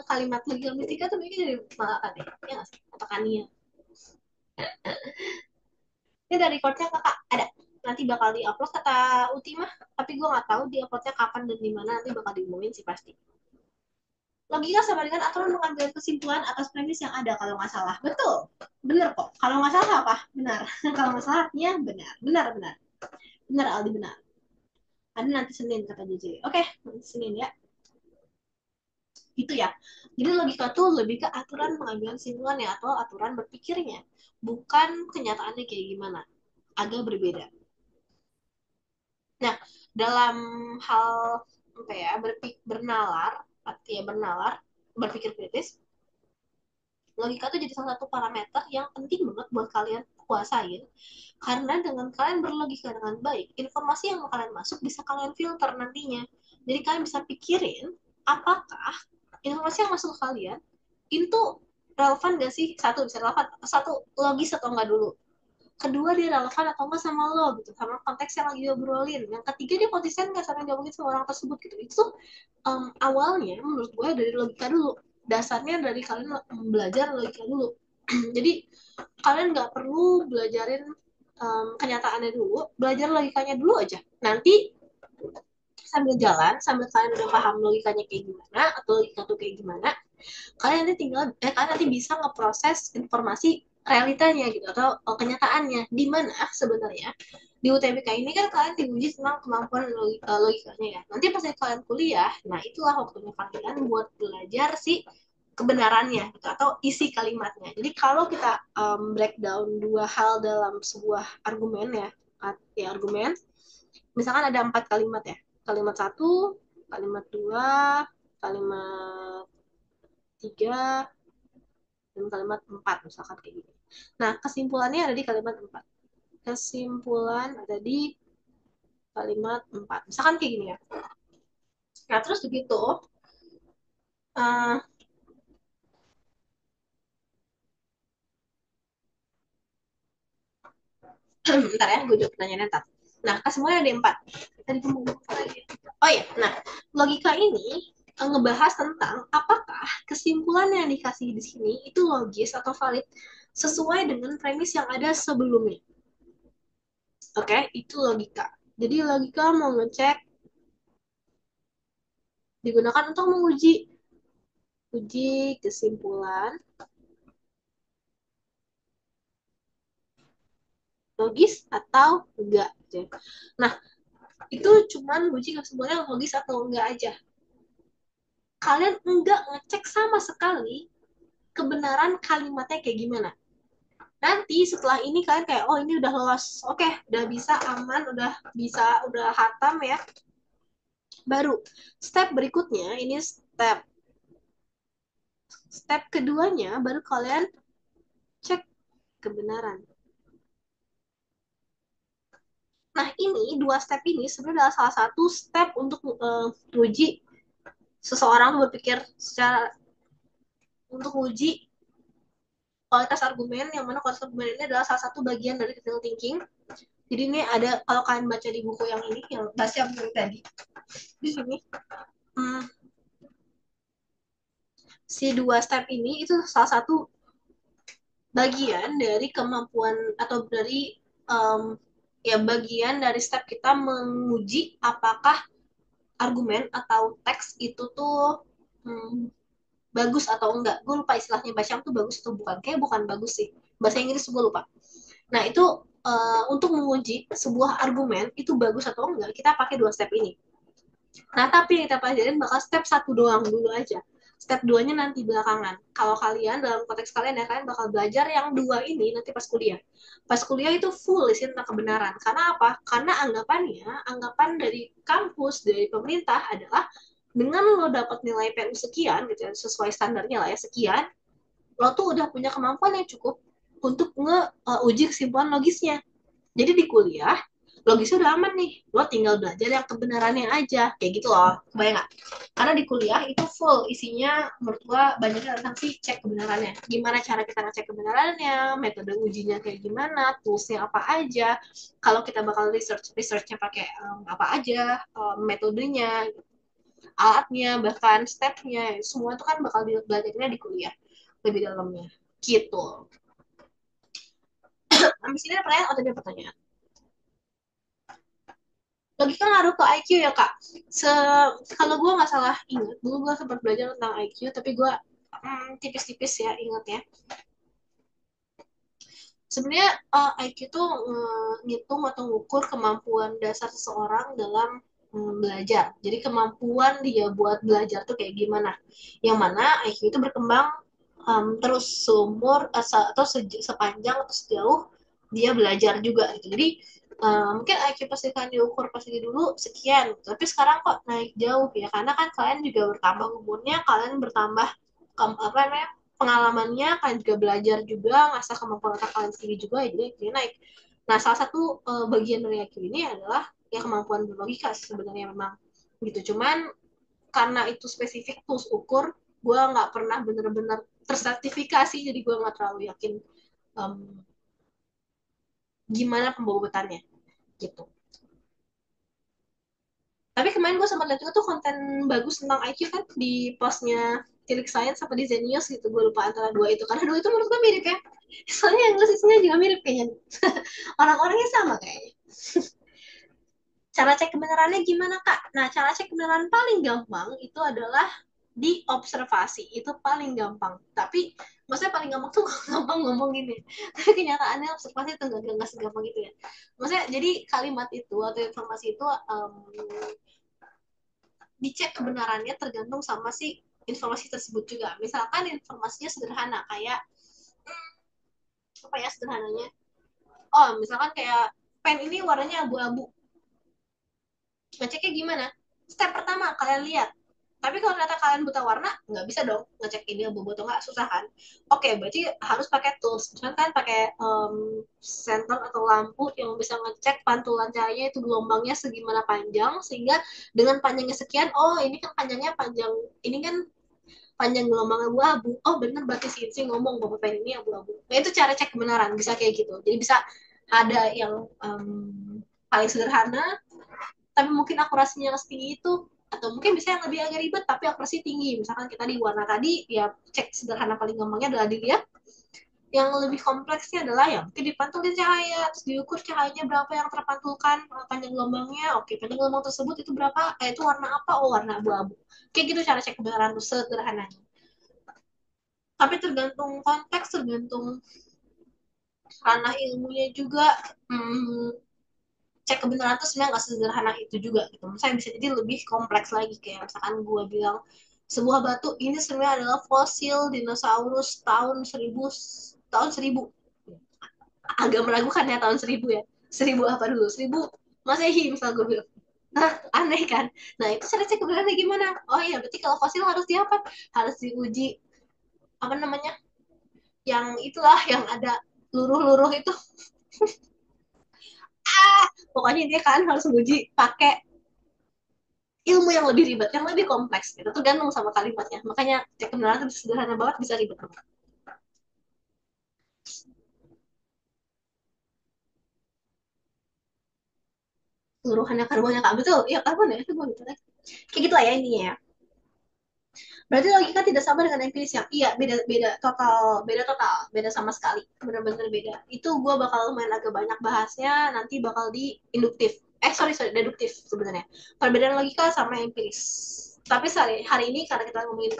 kalimat logika mistika tuh bikin dari Malaka deh. Ya nggak sih? Atau Kania. Ini dari recordnya kakak ada. Nanti bakal di-upload kata Ultima. Tapi gue nggak tahu di-uploadnya kapan dan di mana. Nanti bakal diumumin sih pasti. Logika sama dengan aturan mengambil kesimpulan atas premis yang ada kalau nggak salah. Betul. Bener kok. Kalau nggak salah apa? Benar. Kalau nggak salah artinya benar. Benar, benar. Benar, Aldi, benar. Ada nanti Senin kata JJ. Oke, nanti Senin ya. Gitu ya. Jadi logika tuh lebih ke aturan pengambilan kesimpulannya atau aturan berpikirnya, bukan kenyataannya kayak gimana. Agak berbeda. Nah, dalam hal apa ya bernalar, ya bernalar, berpikir kritis, logika tuh jadi salah satu parameter yang penting banget buat kalian kuasain. Karena dengan kalian berlogika dengan baik, informasi yang kalian masuk bisa kalian filter nantinya. Jadi kalian bisa pikirin apakah informasi yang masuk ke kalian itu relevan gak sih? Satu bisa relevan, satu logis atau enggak dulu. Kedua dia relevan atau enggak sama lo gitu, sama konteks yang lagi diobrolin. Yang ketiga dia konsisten nggak sama yang diomongin sama orang tersebut gitu. Itu awalnya menurut gue dari logika dulu. Dasarnya dari kalian belajar logika dulu. Jadi kalian nggak perlu belajarin kenyataannya dulu, belajar logikanya dulu aja. Nanti sambil jalan, sambil kalian udah paham logikanya kayak gimana atau logika tuh kayak gimana, kalian nanti tinggal kalian nanti bisa ngeproses informasi realitanya gitu atau kenyataannya di mana sebenarnya di UTBK ini kan kalian diuji tentang kemampuan logikanya ya. Nanti pas kalian kuliah, nah itulah waktunya kalian buat belajar si kebenarannya gitu, atau isi kalimatnya. Jadi kalau kita breakdown dua hal dalam sebuah argumen ya, argumen, misalkan ada 4 kalimat ya, kalimat satu, kalimat dua, kalimat tiga, dan kalimat empat misalkan kayak gitu. Nah, kesimpulannya ada di kalimat empat. Kesimpulan ada di kalimat empat. Misalkan kayak gini ya. Nah, terus begitu, uh, bentar ya, gue jawab pertanyaannya ntar. Nah, kesemuanya ada empat. Tadi gue mau lagi. Oh iya, nah, logika ini ngebahas tentang apakah kesimpulan yang dikasih di sini itu logis atau valid sesuai dengan premis yang ada sebelumnya. Oke, itu logika. Jadi logika mau ngecek digunakan untuk menguji uji kesimpulan logis atau enggak. Nah, itu cuman uji kesimpulannya logis atau enggak aja. Kalian enggak ngecek sama sekali kebenaran kalimatnya kayak gimana. Nanti setelah ini kalian kayak, oh ini udah lolos, oke, udah bisa aman, udah bisa, udah hatam ya. Baru step berikutnya, ini step keduanya, baru kalian cek kebenaran. Nah, ini dua step ini sebenarnya adalah salah satu step untuk uji seseorang berpikir secara untuk uji kualitas argumen, yang mana kualitas argumen ini adalah salah satu bagian dari critical thinking. Jadi ini ada, kalau kalian baca di buku yang ini yang bahas yang tadi di sini, hmm, si dua step ini itu salah satu bagian dari kemampuan atau dari um, ya bagian dari step kita menguji apakah argumen atau teks itu tuh hmm, bagus atau enggak. Gue lupa istilahnya Basyam tuh bagus atau bukan. Kayak bukan bagus sih. Bahasa Inggris gue lupa. Nah, itu untuk menguji sebuah argumen itu bagus atau enggak, kita pakai dua step ini. Nah, tapi yang kita pelajarin bakal step satu doang dulu aja. Step duanya nanti belakangan. Kalau kalian, dalam konteks kalian ya, kalian bakal belajar yang dua ini nanti pas kuliah. Pas kuliah itu full isi tentang kebenaran. Karena apa? Karena anggapannya, anggapan dari kampus, dari pemerintah adalah dengan lo dapat nilai PU sekian, gitu ya, sesuai standarnya lah ya, sekian, lo tuh udah punya kemampuan yang cukup untuk nge-uji kesimpulan logisnya. Jadi di kuliah, logisnya udah aman nih. Lo tinggal belajar yang kebenarannya aja. Kayak gitu loh. Kebayang nggak? Karena di kuliah itu full isinya menurut gua banyaknya tentang sih cek kebenarannya. Gimana cara kita ngecek kebenarannya, metode ujinya kayak gimana, toolsnya apa aja. Kalau kita bakal researchnya pakai apa aja, metodenya, alatnya, bahkan stepnya, semua itu kan bakal belajarnya di kuliah lebih dalamnya. Gitu. Habis ini ada pertanyaan atau ada pertanyaan? Logika ngaruh ke IQ ya kak. Se Kalau gue nggak salah ingat, dulu gue sempat belajar tentang IQ, tapi gue tipis-tipis ya ingat ya. Sebenarnya IQ itu ngitung atau ngukur kemampuan dasar seseorang dalam belajar. Jadi kemampuan dia buat belajar tuh kayak gimana. Yang mana IQ itu berkembang terus seumur atau sepanjang atau sejauh dia belajar juga gitu. Jadi mungkin IQ pasti kan diukur pas lagi dulu sekian, tapi sekarang kok naik jauh ya karena kan kalian juga bertambah umurnya, kalian bertambah apa namanya pengalamannya, kalian juga belajar juga, ngasah kemampuan otak kalian sendiri juga, ya jadi IQ naik. Nah, salah satu bagian dari IQ ini adalah ya kemampuan berlogika sebenarnya memang gitu. Cuman karena itu spesifik tools ukur, gue nggak pernah bener-bener tersertifikasi, jadi gue nggak terlalu yakin um, gimana pembobotannya gitu. Tapi kemarin gue sempat lihat juga tuh konten bagus tentang IQ kan di postnya Tilik Science apa di Zenius gitu. Gue lupa antara dua itu. Karena dua itu menurut gue mirip ya. Soalnya yang isinya juga mirip kayaknya. Orang-orangnya sama kayaknya. Cara cek kebenarannya gimana Kak? Nah, cara cek kebenaran paling gampang itu adalah di observasi. Itu paling gampang. Tapi maksudnya paling gampang tuh gampang ngomong gini. Tapi kenyataannya observasi itu nggak segampang itu ya. Maksudnya jadi kalimat itu atau informasi itu dicek kebenarannya tergantung sama si informasi tersebut juga. Misalkan informasinya sederhana kayak apa ya sederhananya? Oh, misalkan kayak pen ini warnanya abu-abu. Ngeceknya gimana? Step pertama kalian lihat. Tapi kalau ternyata kalian buta warna, nggak bisa dong ngecek ini abu-abu atau nggak, susah kan? Oke, berarti harus pakai tools. Misalkan kan pakai sensor atau lampu yang bisa ngecek pantulan cahaya itu gelombangnya segimana panjang, sehingga dengan panjangnya sekian, oh ini kan panjangnya panjang, ini kan panjang gelombang abu-abu. Oh bener berarti si ngomong bahwa pen ini abu-abu. Nah itu cara cek kebenaran bisa kayak gitu. Jadi bisa ada yang paling sederhana tapi mungkin akurasinya yang setinggi itu, atau mungkin bisa yang lebih agak ribet tapi akurasi tinggi. Misalkan kita di warna tadi ya cek sederhana paling gampangnya adalah dilihat, yang lebih kompleksnya adalah ya mungkin dipantulin cahaya, terus diukur cahayanya berapa yang terpantulkan, panjang gelombangnya, oke panjang gelombang tersebut itu berapa, itu warna apa, oh warna abu-abu. Kayak gitu cara cek kebenaran tuh sederhananya. Tapi tergantung konteks, tergantung ranah ilmunya juga. hmm, Cek kebenaran itu sebenarnya nggak sederhana itu juga gitu. Misalnya bisa jadi lebih kompleks lagi, kayak misalkan gue bilang sebuah batu ini sebenarnya adalah fosil dinosaurus tahun 1000. Agak meragukan ya tahun 1000 ya. 1000 apa dulu? 1000 Masehi misal gue bilang. Nah, aneh kan? Nah, itu cara cek kebenarannya gimana? Oh iya, berarti kalau fosil harus di apa? Harus diuji apa namanya? Yang itulah yang ada luruh-luruh itu. Pokoknya dia kan harus uji pakai ilmu yang lebih ribet, yang lebih kompleks gitu, tergantung sama kalimatnya. Makanya cek kebenaran itu sederhana banget, bisa ribet banget. Seluruhannya karbonnya kak, betul? Iya karbon ya, itu gue gitu. Kayak gitu lah ya ini ya. Berarti logika tidak sama dengan empiris yang iya beda beda total beda sama sekali benar-benar beda. Itu gue bakal main agak banyak bahasnya nanti bakal di induktif. Sorry deduktif sebenarnya. Perbedaan logika sama empiris. Tapi hari ini karena kita ngomongin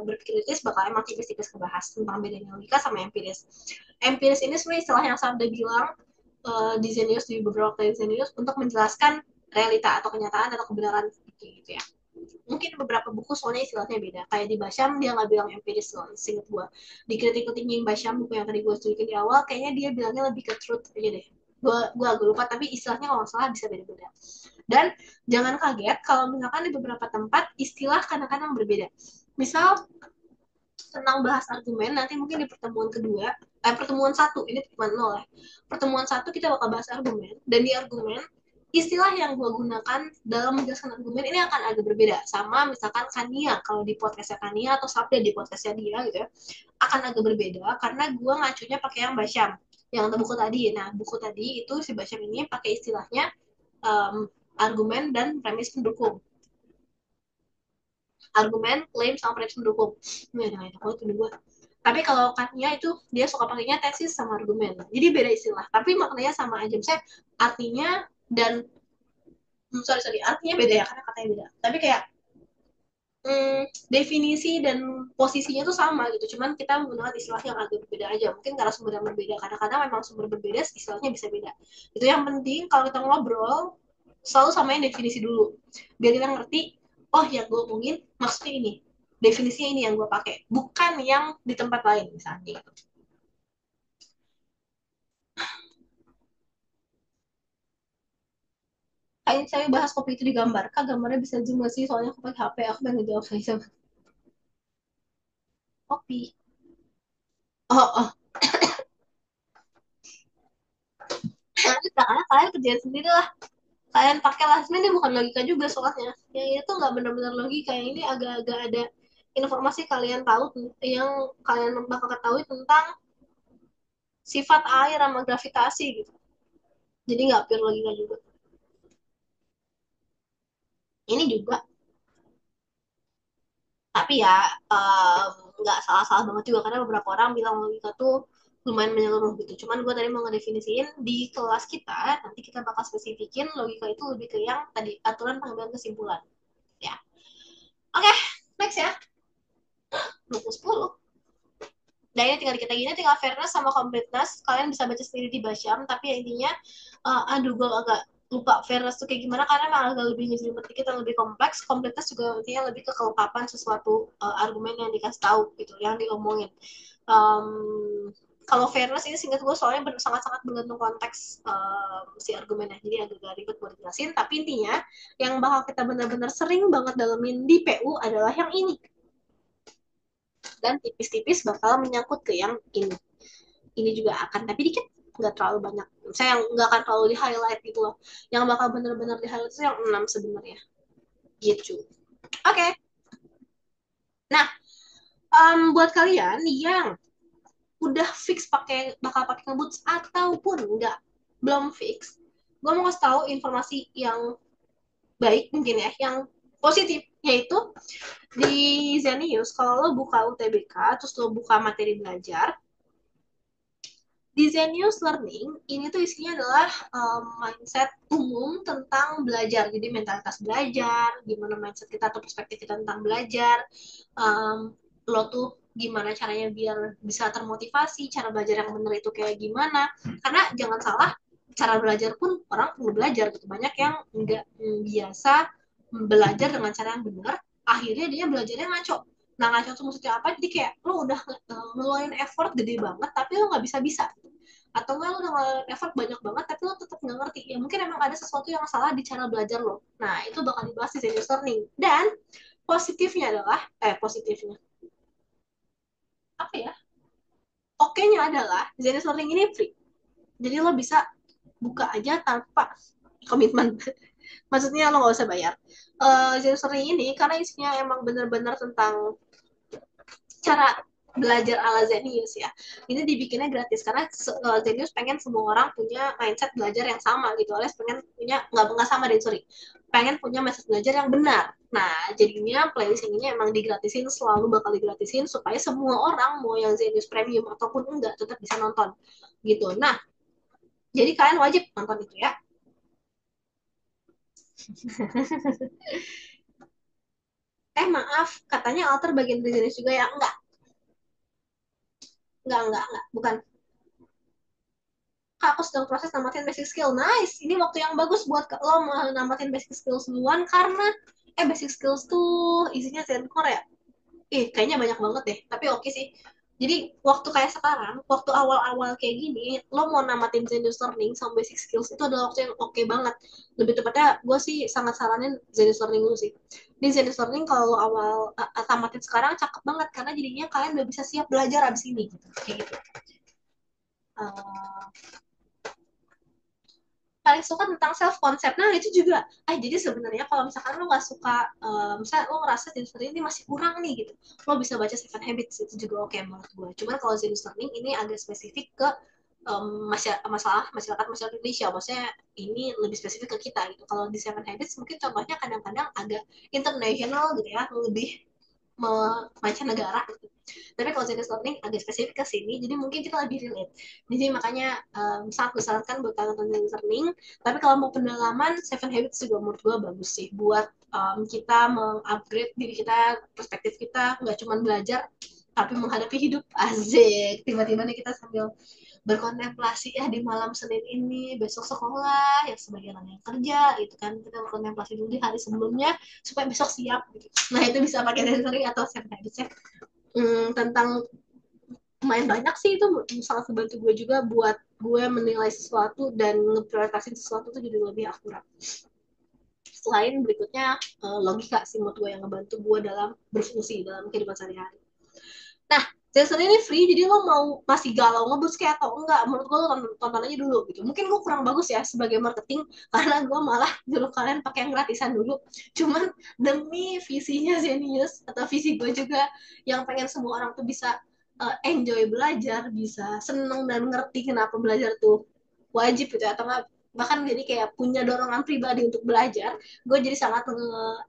berpikir kritis bakal emang tipis-tipis kebahas tentang bedanya logika sama empiris. Empiris ini sebenarnya istilah yang Sabda bilang di Zenius di beberapa kali Zenius untuk menjelaskan realita atau kenyataan atau kebenaran gitu ya. Mungkin beberapa buku soalnya istilahnya beda. Kayak di Basham dia nggak bilang empiris loh, singkat gue. Di kritik-kritik Ying Basham buku yang tadi gue tunjukin di awal, kayaknya dia bilangnya lebih ke truth aja deh. Gue agak lupa, tapi istilahnya kalau nggak salah bisa beda-beda. Dan jangan kaget kalau misalkan di beberapa tempat istilah kadang-kadang berbeda. Misal tentang bahas argumen nanti mungkin di pertemuan kedua pertemuan satu ini pertemuan nol ya pertemuan satu kita bakal bahas argumen dan di argumen istilah yang gue gunakan dalam menjelaskan argumen ini akan agak berbeda sama misalkan Kania kalau di podcastnya Kania atau Sabda di podcastnya dia gitu ya akan agak berbeda karena gue ngacunya pakai yang Basyam yang buku tadi nah buku tadi itu si Basyam ini pakai istilahnya argumen dan premis pendukung argumen, klaim, sama premis mendukung. Ini ada enak banget ini gue. Tapi kalau katanya itu dia suka pakainya tesis sama argumen. Jadi beda istilah. Tapi maknanya sama aja. Misalnya artinya dan sorry artinya beda ya karena katanya beda. Tapi kayak definisi dan posisinya tuh sama gitu. Cuman kita menggunakan istilah yang agak berbeda aja. Mungkin karena sumber yang berbeda. Kadang-kadang memang sumber berbeda, istilahnya bisa beda. Itu yang penting kalau kita ngobrol selalu samain definisi dulu. Biar kita ngerti, oh yang gue omongin maksudnya ini. Definisinya ini yang gue pakai. Bukan yang di tempat lain misalnya. Gitu. Kayak saya bahas kopi itu digambar. Kak gambarnya bisa zoom gak sih? Soalnya aku pakai HP. Aku pengen ngejawab saya sama kopi. Oh, oh. Karena kalian kerjain sendiri lah. Kalian pakai lah sebenarnya bukan logika juga soalnya yang ini tuh nggak benar-benar logika yang ini agak-agak ada informasi kalian tahu yang kalian bakal ketahui tentang sifat air sama gravitasi gitu jadi nggak pure logika juga ini juga tapi ya nggak salah-salah banget juga karena beberapa orang bilang logika tuh lumayan menyeluruh gitu cuman gue tadi mau ngedefinisiin di kelas kita nanti kita bakal spesifikin logika itu lebih ke yang tadi aturan pengambilan kesimpulan ya oke okay, next ya 2010 dan ini tinggal dikit lagi, ini tinggal fairness sama completeness. Kalian bisa baca sendiri di Basyam, tapi ya intinya, aduh gue agak lupa fairness tuh kayak gimana, karena emang agak lebih ngejelimet dikit dan lebih kompleks. Completeness juga intinya lebih ke kelengkapan sesuatu argumen yang dikasih tahu gitu, yang diomongin. Kalau fairness ini singkat gue soalnya sangat-sangat bergantung konteks si argumennya, jadi agak ribet buat jelasin. Tapi intinya, yang bakal kita benar-benar sering banget dalemin di PU adalah yang ini dan tipis-tipis bakal menyangkut ke yang ini juga akan tapi dikit nggak terlalu banyak saya yang nggak akan terlalu di highlight gitu loh yang bakal bener-bener di highlight itu yang 6 sebenarnya gitu oke okay. Nah buat kalian yang udah fix bakal pakai ngeboots ataupun enggak belum fix gue mau kasih tahu informasi yang baik mungkin ya yang positif yaitu di Zenius kalau lo buka UTBK terus lo buka materi belajar di Zenius Learning ini tuh isinya adalah mindset umum tentang belajar. Jadi mentalitas belajar, gimana mindset kita atau perspektif kita tentang belajar. Lo tuh gimana caranya biar bisa termotivasi, cara belajar yang benar itu kayak gimana. Karena jangan salah, cara belajar pun orang perlu belajar gitu. Banyak yang nggak biasa belajar dengan cara yang benar, akhirnya dia belajarnya ngaco. Nah ngaco itu maksudnya apa? Jadi kayak lo udah ngeluarin effort gede banget, tapi lo nggak bisa-bisa. Atau nggak lo udah ngeluarin effort banyak banget, tapi lo tetap nggak ngerti. Ya mungkin emang ada sesuatu yang salah di cara belajar lo. Nah itu bakal dibahas di Zenius Learning. Dan positifnya adalah, positifnya, apa ya? Oke-nya adalah Zenius Learning ini free. Jadi lo bisa buka aja tanpa komitmen. Maksudnya lo nggak usah bayar. Zenius Learning ini karena isinya emang bener-bener tentang cara belajar ala Zenius ya. Ini dibikinnya gratis karena Zenius pengen semua orang punya mindset belajar yang sama gitu. Alias pengen punya nggak sama deh sorry. pengen punya metode belajar yang benar. Nah, jadinya playlist ini emang digratisin, selalu bakal digratisin supaya semua orang mau yang Zenius Premium ataupun enggak tetap bisa nonton gitu. Nah, jadi kalian wajib nonton itu ya. Maaf, katanya alter bagian dari Zenius juga ya? Enggak, bukan. Kak, aku sedang proses namatin basic skill. Nice, ini waktu yang bagus buat lo namatin basic skills duluan karena basic skills tuh isinya Zencore ya. Kayaknya banyak banget deh. Tapi oke sih. Jadi waktu kayak sekarang, waktu awal-awal kayak gini, lo mau namatin Zenius Learning sama basic skills itu adalah waktu yang oke banget. Lebih tepatnya, gue sih sangat saranin Zenius Learning dulu sih. Di Zenius Learning kalau lo awal tamatin sekarang cakep banget karena jadinya kalian udah bisa siap belajar abis ini gitu. Kayak gitu. Uh, Paling suka tentang self concept. Nah itu juga, jadi sebenarnya kalau misalkan lo nggak suka, misalnya lo ngerasa jenis learning ini masih kurang nih gitu, lo bisa baca Seven Habits, itu juga oke menurut gue. Cuman kalau jenis learning ini agak spesifik ke masalah masyarakat masyarakat Indonesia, maksudnya ini lebih spesifik ke kita gitu. Kalau di Seven Habits mungkin contohnya kadang-kadang agak international gitu ya, lebih mancanegara gitu. Tapi kalau jenis learning agak spesifik ke sini, jadi mungkin kita lebih relate. Jadi makanya sangat disarankan buat kalian jenis learning. Tapi kalau mau pendalaman, Seven Habits juga menurut gue bagus sih buat kita mengupgrade diri kita, perspektif kita, nggak cuma belajar, tapi menghadapi hidup. Asik. Tiba-tiba nih kita sambil berkontemplasi ya di malam Senin ini besok sekolah yang sebagian yang kerja gitu kan, kita berkontemplasi dulu di hari sebelumnya supaya besok siap gitu. Nah itu bisa pakai sensory atau self habits ya. Tentang main banyak sih itu sangat membantu gue juga buat gue menilai sesuatu dan ngeprioritasin sesuatu tuh jadi lebih akurat. Selain berikutnya logika sih menurut gue yang ngebantu gue dalam berfungsi dalam kehidupan sehari-hari. Nah, season ini free, jadi lo mau masih galau ngebus kayak atau enggak, menurut gue lo tonton aja dulu gitu. Mungkin gue kurang bagus ya sebagai marketing, karena gue malah dulu kalian pakai yang gratisan dulu. Cuman demi visinya Zenius, atau visi gue juga, yang pengen semua orang tuh bisa enjoy belajar, bisa seneng dan ngerti kenapa belajar tuh wajib gitu, atau enggak bahkan jadi kayak punya dorongan pribadi untuk belajar, gue jadi sangat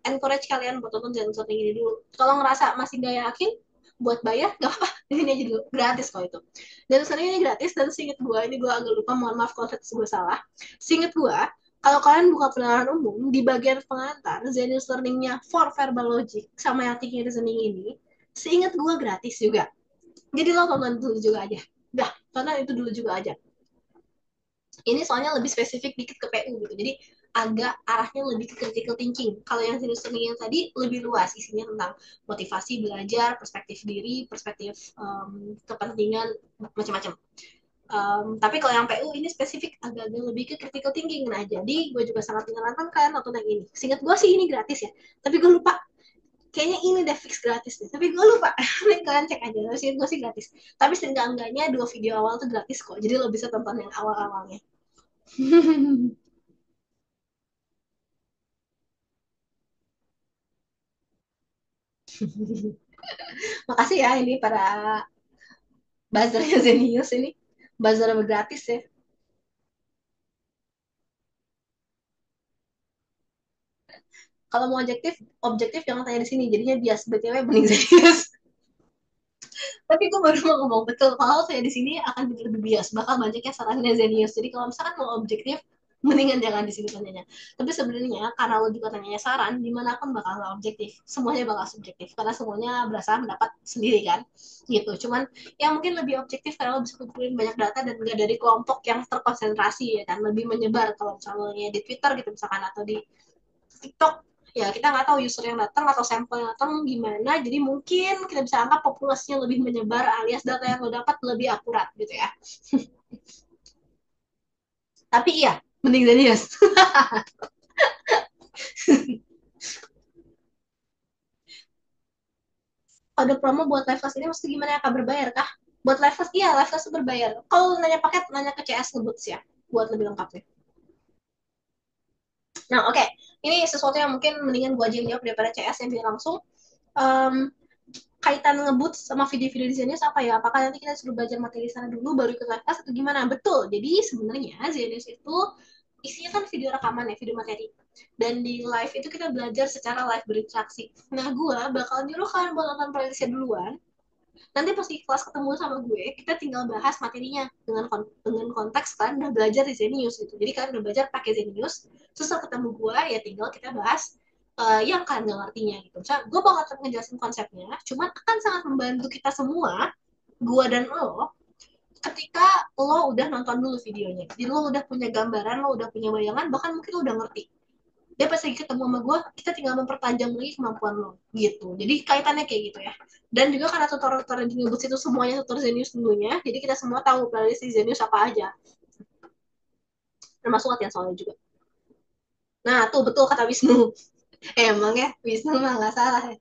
encourage kalian buat tonton Zenius ini dulu. Kalau ngerasa masih gak yakin, buat bayar gak apa-apa, ini aja dulu gratis kok itu. Dan sebenarnya ini gratis, dan seinget gue, ini gue agak lupa, mohon maaf kalau gue salah, seinget gue kalau kalian buka penilaian umum di bagian pengantar Zenius Learning-nya for verbal logic sama yang thinking reasoning ini, seinget gue gratis juga. Jadi lo tonton dulu juga aja, udah tonton itu dulu juga aja. Ini soalnya lebih spesifik dikit ke PU gitu, jadi agak arahnya lebih ke critical thinking. Kalau yang serius yang tadi lebih luas isinya tentang motivasi belajar, perspektif diri, perspektif kepentingan, macam-macam. Tapi kalau yang PU ini spesifik agak-agak lebih ke critical thinking. Nah, jadi gue juga sangat menyarankan kalian nonton yang ini. Seingat gue sih ini gratis ya, tapi gue lupa. Kayaknya ini udah fix gratis deh, tapi gue lupa. Kalian cek aja, seingat gue sih gratis. Tapi seenggak-enggaknya 2 video awal tuh gratis kok, jadi lo bisa tonton yang awal-awalnya. Makasih ya ini para buzzernya Zenius ini. Buzzer gratis ya. Kalau mau objektif, objektif jangan tanya di sini. Jadinya bias BTW mending Zenius. Tapi gue baru mau ngomong betul. Kalau saya di sini akan jadi lebih bias. Bakal banyaknya sarannya Zenius. Jadi kalau misalkan mau objektif, mendingan jangan di sini tanyanya. Tapi sebenarnya karena lo juga tanyanya saran, dimana pun bakal nggak objektif. Semuanya bakal subjektif karena semuanya berdasarkan pendapat sendiri kan. Gitu. Cuman yang mungkin lebih objektif karena lo bisa kumpulin banyak data dan nggak dari kelompok yang terkonsentrasi ya kan, lebih menyebar kalau misalnya di Twitter gitu misalkan atau di TikTok, ya kita nggak tahu user yang datang atau sampel yang datang gimana, jadi mungkin kita bisa anggap populasinya lebih menyebar alias data yang lo dapat lebih akurat gitu ya. Tapi iya, mending Zenius. Ada promo buat live class ini mesti gimana ya kak, berbayar kah? Buat live class, iya live class berbayar. Kalau nanya paket, nanya ke CS Ngeboots ya buat lebih lengkapnya. Nah oke, ini sesuatu yang mungkin mendingan gue aja yang jawab daripada CS yang bilang langsung. um, Kaitan ngebut sama video-video di Zenius apa ya? Apakah nanti kita suruh belajar materi sana dulu baru ikut live class atau gimana? Betul. Jadi sebenarnya Zenius itu isinya kan video rekaman ya, video materi. Dan di live itu kita belajar secara live berinteraksi. Nah, gue bakal nyuruh kalian buat nonton playlistnya duluan. Nanti pas di kelas ketemu sama gue, kita tinggal bahas materinya dengan konteks kan udah belajar di Zenius gitu. Jadi kan udah belajar pakai Zenius, terus setelah ketemu gue ya tinggal kita bahas yang kan nggak ngertinya gitu. Misalnya gue bakal tetap ngejelasin konsepnya, cuman akan sangat membantu kita semua, gue dan lo, ketika lo udah nonton dulu videonya. Jadi lo udah punya gambaran, lo udah punya bayangan, bahkan mungkin lo udah ngerti dia pas lagi ketemu sama gue kita tinggal mempertajam lagi kemampuan lo gitu jadi kaitannya kayak gitu ya dan juga karena tutor-tutor di Ngebus itu semuanya tutor Zenius dulunya jadi kita semua tahu playlist di Zenius apa aja termasuk latihan soalnya juga nah tuh betul kata Wisnu emang ya Wisnu mah nggak salah ya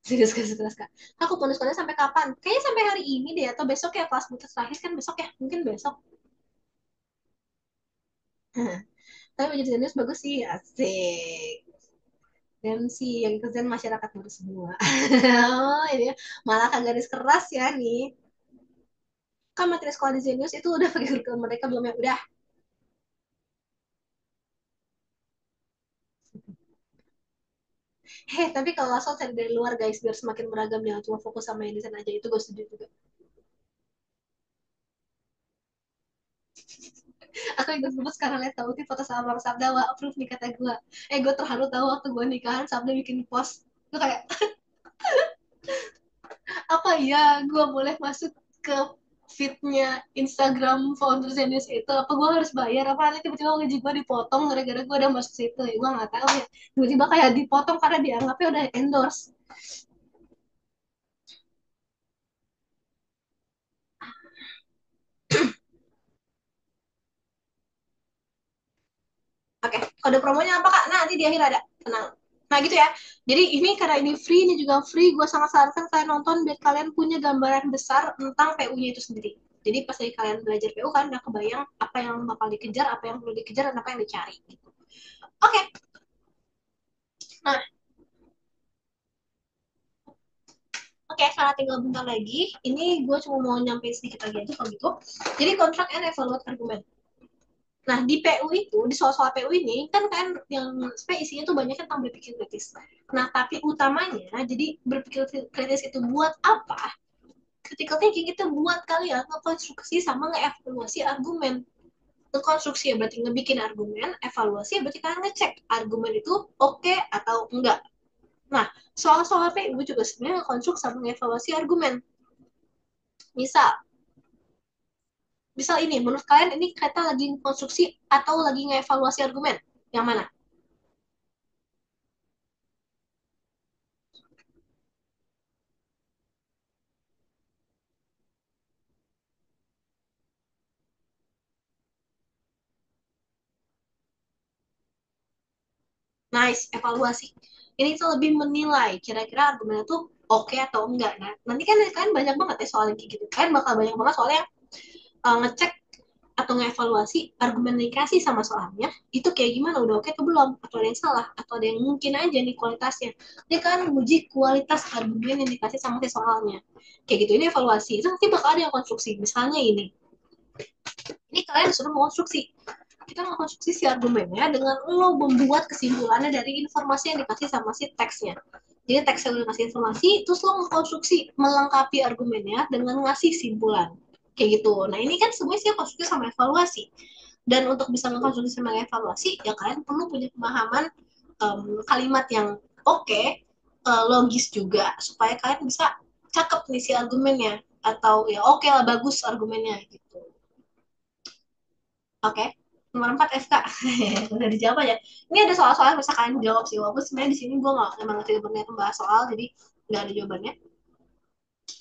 serius kak serius kak aku bonus sekolahnya sampai kapan kayaknya sampai hari ini deh atau besok ya kelas buta terakhir kan besok ya mungkin besok tapi belajar Zenius bagus sih asik dan sih yang kerjaan masyarakat baru semua. Oh, ini malah kagak garis keras ya nih. Kan materi sekolah di Zenius itu udah pakai kurikulum mereka belum ya? Udah. Tapi kalau asal cari dari luar guys, biar semakin beragam jangan cuma fokus sama yang desain aja. Itu gue setuju juga. Aku ikut lulus karena lihat tahu di foto sama Bang Sabda, wah approve nih kata gue. Gue terharu tahu waktu gue nikahan, Sabda bikin post. Gue kayak, apa ya, gue boleh masuk ke feednya Instagram founder Zenius itu apa gue harus bayar apa nanti tiba-tiba gaji gue dipotong gara-gara gue udah masuk situ ya gue nggak tahu ya tiba-tiba kayak dipotong karena dianggapnya udah endorse. Oke, kode promonya apa kak? Nah, nanti di akhir ada. Tenang. Nah gitu ya. Jadi ini karena ini free, ini juga free. Gue sangat sarankan kalian nonton biar kalian punya gambaran besar tentang PU-nya itu sendiri. Jadi pas lagi kalian belajar PU kan udah kebayang apa yang bakal dikejar, apa yang perlu dikejar, dan apa yang dicari. Gitu. Oke, nah oke, karena tinggal bentar lagi. Ini gue cuma mau nyampe sedikit lagi aja kalau gitu. Jadi kontrak and evaluate argumen. Nah, di PU itu, di soal-soal PU ini, kan yang isinya tuh banyak tentang berpikir kritis. Nah, tapi utamanya, jadi berpikir kritis itu buat apa? Critical thinking itu buat kalian ngekonstruksi sama ngeevaluasi argumen. Ngekonstruksi ya berarti ngebikin argumen, evaluasi ya berarti kalian ngecek argumen itu oke atau enggak. Nah, soal-soal PU juga sebenarnya ngekonstruksi sama ngevaluasi argumen. Misal, misal ini, menurut kalian ini kita lagi konstruksi atau lagi ngevaluasi argumen? Yang mana? Nice, evaluasi. Ini tuh lebih menilai kira-kira argumennya tuh oke atau enggak. Nah, nanti kan banyak banget ya soal yang kayak gitu. Kan bakal banyak banget soalnya ngecek atau ngevaluasi argumen yang dikasih sama soalnya itu kayak gimana udah oke atau belum atau ada yang salah atau ada yang mungkin aja nih kualitasnya dia kan menguji kualitas argumen yang dikasih sama si soalnya kayak gitu ini evaluasi itu nanti bakal ada yang konstruksi misalnya ini kalian disuruh mengonstruksi kita mengkonstruksi si argumennya dengan lo membuat kesimpulannya dari informasi yang dikasih sama si teksnya. Jadi teksnya udah kasih informasi, terus lo mengkonstruksi melengkapi argumennya dengan ngasih simpulan. Kayak gitu. Nah ini kan semuanya sih konstruksi sama evaluasi. Dan untuk bisa mengkonstruksi sama evaluasi, ya kalian perlu punya pemahaman kalimat yang oke, logis juga, supaya kalian bisa cakep nih si argumennya. Atau ya oke lah, bagus argumennya gitu. Oke, nomor 4 FK. Udah dijawab aja. Ini ada soal-soal yang bisa kalian jawab sih. Walaupun sebenarnya di sini gue nggak emang tidak berniat membahas soal, jadi nggak ada jawabannya.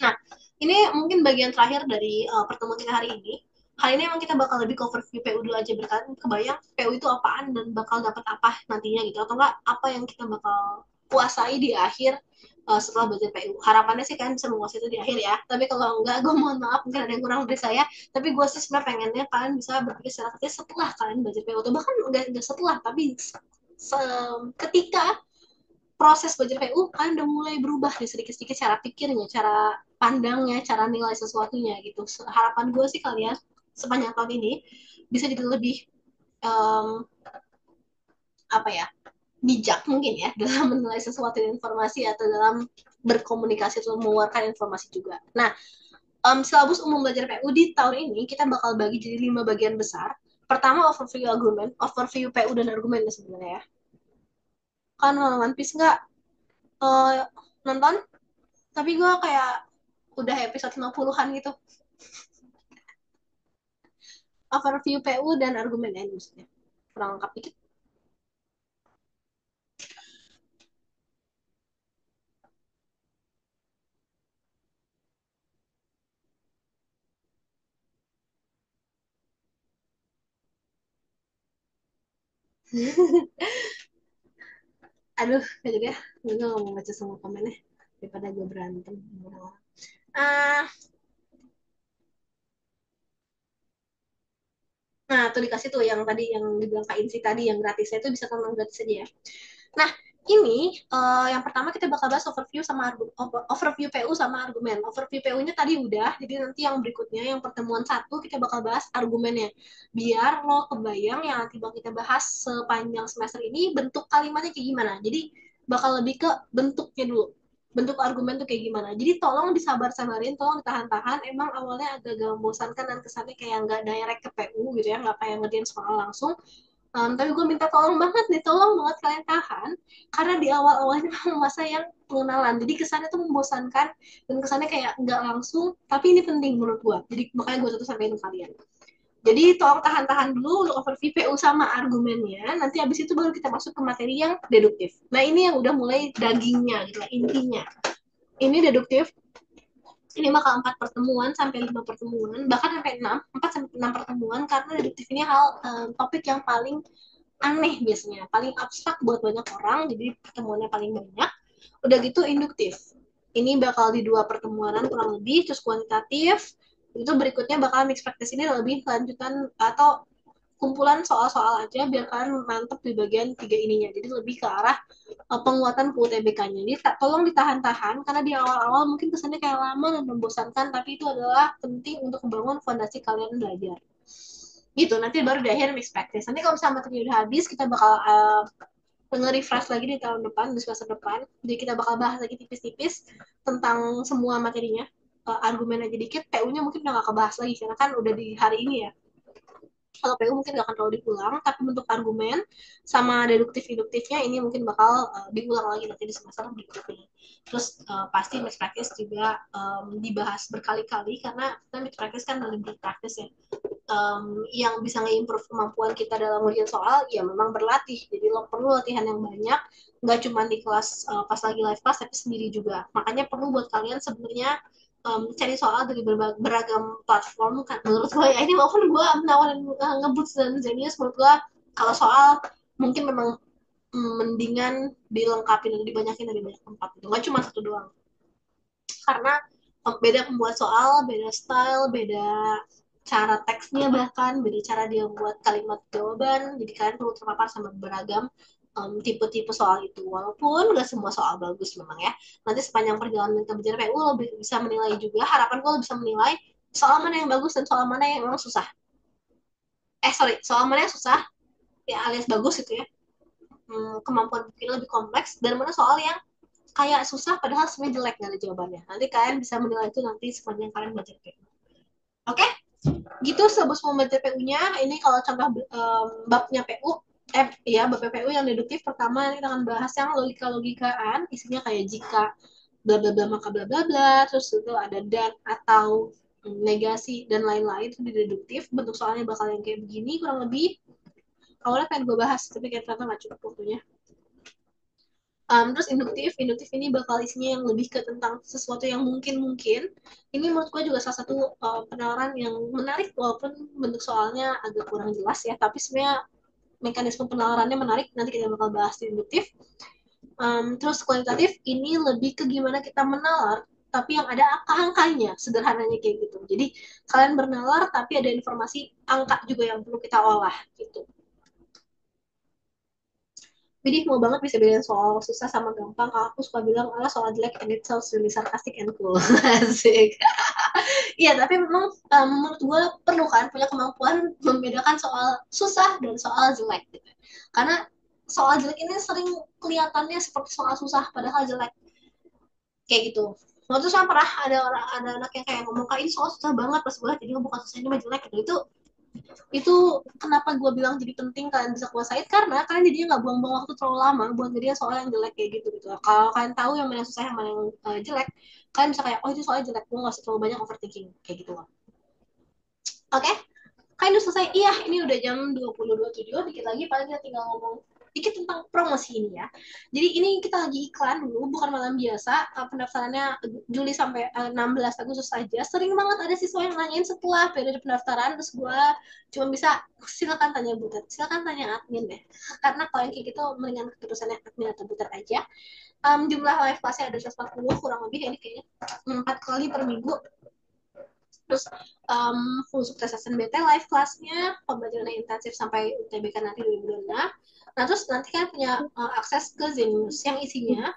Nah, ini mungkin bagian terakhir dari pertemuan kita hari ini. Hari ini emang kita bakal lebih cover PU dulu aja berkali kebayang PU itu apaan dan bakal dapat apa nantinya gitu atau enggak apa yang kita bakal kuasai di akhir setelah belajar PU. Harapannya sih kan bisa menguasai itu di akhir ya. Tapi kalau enggak, gue mohon maaf mungkin ada yang kurang dari saya. Tapi gue sih sebenarnya pengennya kalian bisa berpikir secara kritis setelah kalian belajar PU. Atau bahkan enggak setelah, tapi ketika proses belajar PU kalian udah mulai berubah nih sedikit-sedikit cara pikirnya, cara pandangnya, cara nilai sesuatunya gitu. Harapan gue sih kalian sepanjang tahun ini bisa jadi lebih em, apa ya, bijak mungkin ya dalam menilai sesuatu informasi atau dalam berkomunikasi atau mengeluarkan informasi juga. Nah, silabus umum belajar PU di tahun ini kita bakal bagi jadi 5 bagian besar. Pertama overview argumen, overview PU dan argumen sebenarnya ya. Kan One Piece nggak uh, nonton, tapi gue kayak udah episode 50-an gitu. Overview PU dan argumen ya maksudnya. Kurang lengkap dikit. Aduh, kayak gitu ya. Gue gak mau baca semua komennya daripada gue berantem sama orang-orang. Ah, nah, tuh dikasih tuh yang tadi yang dibilang Kak Insi tadi yang gratisnya itu bisa tonton gratis aja ya. Nah, ini yang pertama kita bakal bahas overview sama overview PU sama argumen. Overview PU-nya tadi udah, jadi nanti yang berikutnya yang pertemuan satu kita bakal bahas argumennya. Biar lo kebayang yang nanti bakal kita bahas sepanjang semester ini bentuk kalimatnya kayak gimana. Jadi bakal lebih ke bentuknya dulu. Bentuk argumen tuh kayak gimana. Jadi tolong disabar-sabarin, tolong ditahan-tahan. Emang awalnya agak-agak membosankan dan kesannya kayak nggak direct ke PU gitu ya, nggak kayak ngerjain soal langsung. Tapi gue minta tolong banget nih, tolong banget kalian tahan karena di awal-awalnya memang masa yang pengenalan, jadi kesannya tuh membosankan dan kesannya kayak nggak langsung, tapi ini penting menurut gue, jadi makanya gue tuh sampaikan ke kalian. Jadi tolong tahan-tahan dulu untuk overview PU sama argumennya, nanti abis itu baru kita masuk ke materi yang deduktif. Nah ini yang udah mulai dagingnya gitu lah, intinya. Ini deduktif, ini bakal 4 pertemuan sampai 5 pertemuan, bahkan sampai 4 sampai 6 pertemuan, karena deduktif ini hal topik yang paling aneh biasanya, paling abstrak buat banyak orang, jadi pertemuannya paling banyak. Udah gitu induktif. Ini bakal di 2 pertemuanan kurang lebih, terus kuantitatif. Itu berikutnya bakal mixed practice, ini lebih lanjutan atau kumpulan soal-soal aja biar kalian mantep di bagian 3 ininya. Jadi lebih ke arah penguatan PUTBK-nya. Jadi tolong ditahan-tahan karena di awal-awal mungkin kesannya kayak lama dan membosankan, tapi itu adalah penting untuk membangun fondasi kalian belajar. Gitu, nanti baru di akhir mixed practice. Nanti kalau misalnya materi udah habis, kita bakal nge-refresh lagi di tahun depan, di semester depan. Jadi kita bakal bahas lagi tipis-tipis tentang semua materinya. Argumen aja dikit, PU-nya mungkin udah gak kebahas lagi, karena kan udah di hari ini ya. Kalau PU mungkin gak akan terlalu diulang, tapi bentuk argumen sama deduktif-induktifnya ini mungkin bakal diulang lagi nanti di semester berikutnya. Terus pasti mixed practice juga dibahas berkali-kali, karena kita mixed practice kan lebih praktis ya. Yang bisa nge-improve kemampuan kita dalam ujian soal, ya memang berlatih. Jadi lo perlu latihan yang banyak, nggak cuma di kelas pas lagi live class, tapi sendiri juga. Makanya perlu buat kalian sebenarnya cari soal dari beragam platform. Kan menurut gue ya, ini walaupun gue menawarin ngeboots dan Zenius, menurut gue kalau soal mungkin memang mendingan dilengkapi dan dibanyakin dari banyak tempat, itu nggak cuma satu doang, karena beda pembuat soal, beda style, beda cara teksnya, bahkan beda cara dia buat kalimat jawaban, jadi kalian perlu terpapar sama beragam tipe-tipe soal itu, walaupun gak semua soal bagus memang ya. Nanti sepanjang perjalanan kita belajar PU lo bisa menilai juga, harapan gue lo bisa menilai soal mana yang bagus dan soal mana yang memang susah, sorry, soal mana yang susah ya alias bagus itu ya, kemampuan bikin lebih kompleks, dan mana soal yang kayak susah padahal sebenarnya jelek nggak ada jawabannya. Nanti kalian bisa menilai itu nanti sepanjang kalian belajar PU. Oke, gitu sebelum membaca PU-nya. Ini kalau contoh babnya PU, ya bab PU yang deduktif pertama kita akan bahas yang logika-logikaan, isinya kayak jika bla bla bla maka bla bla bla, terus itu ada dan atau negasi dan lain-lain, itu di deduktif. Bentuk soalnya bakal yang kayak begini kurang lebih. Awalnya pengen gue bahas tapi kayak ternyata nggak cukup waktunya. Terus induktif ini bakal isinya yang lebih ke tentang sesuatu yang mungkin-mungkin. Ini menurut gue juga salah satu penawaran yang menarik, walaupun bentuk soalnya agak kurang jelas ya, tapi sebenarnya mekanisme penawarannya menarik, nanti kita bakal bahas di induktif. Terus kualitatif ini lebih ke gimana kita menalar, tapi yang ada angka-angkanya, sederhananya kayak gitu. Jadi kalian bernalar, tapi ada informasi angka juga yang perlu kita olah gitu. Jadi mau banget bisa bedain soal susah sama gampang. Kalau aku suka bilang, alah soal jelek and it sounds really sarcastic and cool. Asik. Iya, tapi memang menurut gue perlu kan punya kemampuan membedakan soal susah dan soal jelek gitu. Karena soal jelek ini sering kelihatannya seperti soal susah padahal jelek kayak gitu. Waktu itu saya pernah ada anak yang kayak ngomong kak ini soal susah banget pas gue jadi bukan susah ini mah jelek gitu. Itu kenapa gue bilang jadi penting kalian bisa kuasain karena kalian jadinya nggak buang-buang waktu terlalu lama buat jadi soal yang jelek kayak gitu gitu. Kalau kalian tahu yang mana yang susah yang mana yang jelek, kalian bisa kayak oh itu soalnya jelek gue nggak usah terlalu banyak overthinking kayak gitu loh. Oke, okay? Kalian udah selesai? Iya, ini udah jam 20.27, dikit lagi paling kita tinggal ngomong dikit tentang promosi ini ya. Jadi ini kita lagi iklan dulu, bukan malam biasa. Pendaftarannya Juli sampai 16 Agustus saja. Sering banget ada siswa yang nanyain setelah periode pendaftaran, terus gue cuma bisa silakan tanya Butet, silakan tanya admin deh. Karena kalau yang kayak gitu mendingan keputusannya admin atau Butet aja. Jumlah live classnya ada 140 kurang lebih, ini kayaknya 4 kali per minggu. Terus full sukses SNBT live kelasnya, pembelajaran intensif sampai UTBK nanti 2026. Nah, terus nanti kan punya akses ke Zenius yang isinya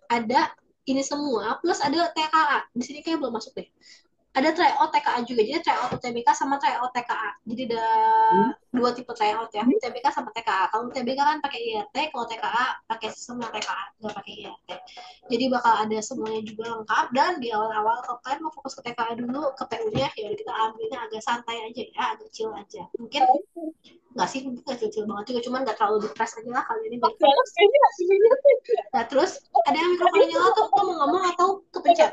ada ini semua, plus ada TKA. Di sini kayak belum masuk deh. Ada tryout TKA juga, jadi tryout UTBK sama tryout TKA. Jadi ada dua tipe tryout ya, UTBK sama TKA. Kalau UTBK kan pakai IRT, kalau TKA pakai semua TKA, nggak pakai IRT. Jadi bakal ada semuanya juga lengkap, dan di awal-awal kalau kalian mau fokus ke TKA dulu, ke PU-nya, ya kita ambilnya agak santai aja ya, agak chill aja. Mungkin nggak sih, mungkin nggak chill-chill banget juga, cuman nggak terlalu depres aja lah kali ini biar fokus. Nah, terus ada yang mikrofonnya nyala tuh, lo mau ngomong atau kepencet?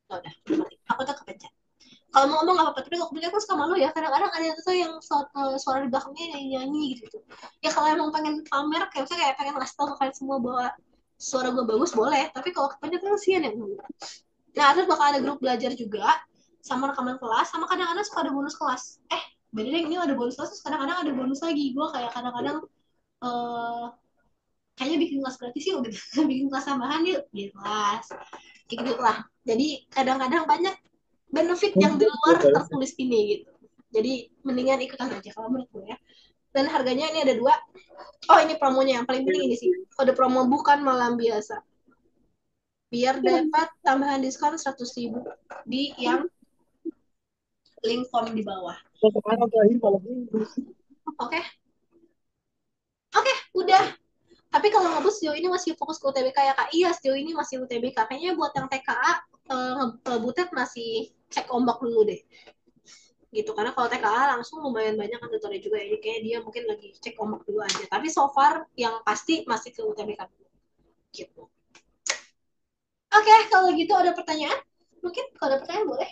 Oh, udah, aku tuh kepencet. Kalau mau ngomong nggak apa-apa, tapi kalau kemudian aku suka malu ya, kadang-kadang ada tuh yang suara di belakangnya nyanyi-nyanyi gitu. Ya kalau emang pengen pamer kayak misalnya kayak pengen ngasih tau ke kalian semua bahwa suara gue bagus boleh, tapi kalau kebanyakan kasihan ya. Nah, terus bakal ada grup belajar juga sama rekaman kelas, sama kadang-kadang suka ada bonus kelas. Beda deh, ini ada bonus kelas, terus kadang-kadang ada bonus lagi. Gue kayak kadang-kadang eh kayaknya bikin kelas gratis yuk gitu. Bikin kelas tambahan yuk, bikin kelas kayak gitu lah. Jadi kadang-kadang banyak benefit yang di luar tertulis ini gitu. Jadi mendingan ikutan aja kalau menurut gue ya. Dan harganya ini ada dua. Oh, ini promonya yang paling penting ini sih. Kode promo bukan malam biasa. Biar dapat tambahan diskon 100.000 di yang link form di bawah. Oke, okay? Oke, okay, udah. Tapi kalau ngebus sejauh ini masih fokus ke UTBK ya kak? Iya, sejauh ini masih UTBK. Kayaknya buat yang TKA, Butet masih cek ombak dulu deh. Gitu, karena kalau TKA langsung lumayan banyak kan tutornya juga ya. Jadi kayak dia mungkin lagi cek ombak dulu aja. Tapi so far yang pasti masih ke UTBK dulu. Gitu. Oke, kalau gitu ada pertanyaan? Mungkin kalau ada pertanyaan boleh.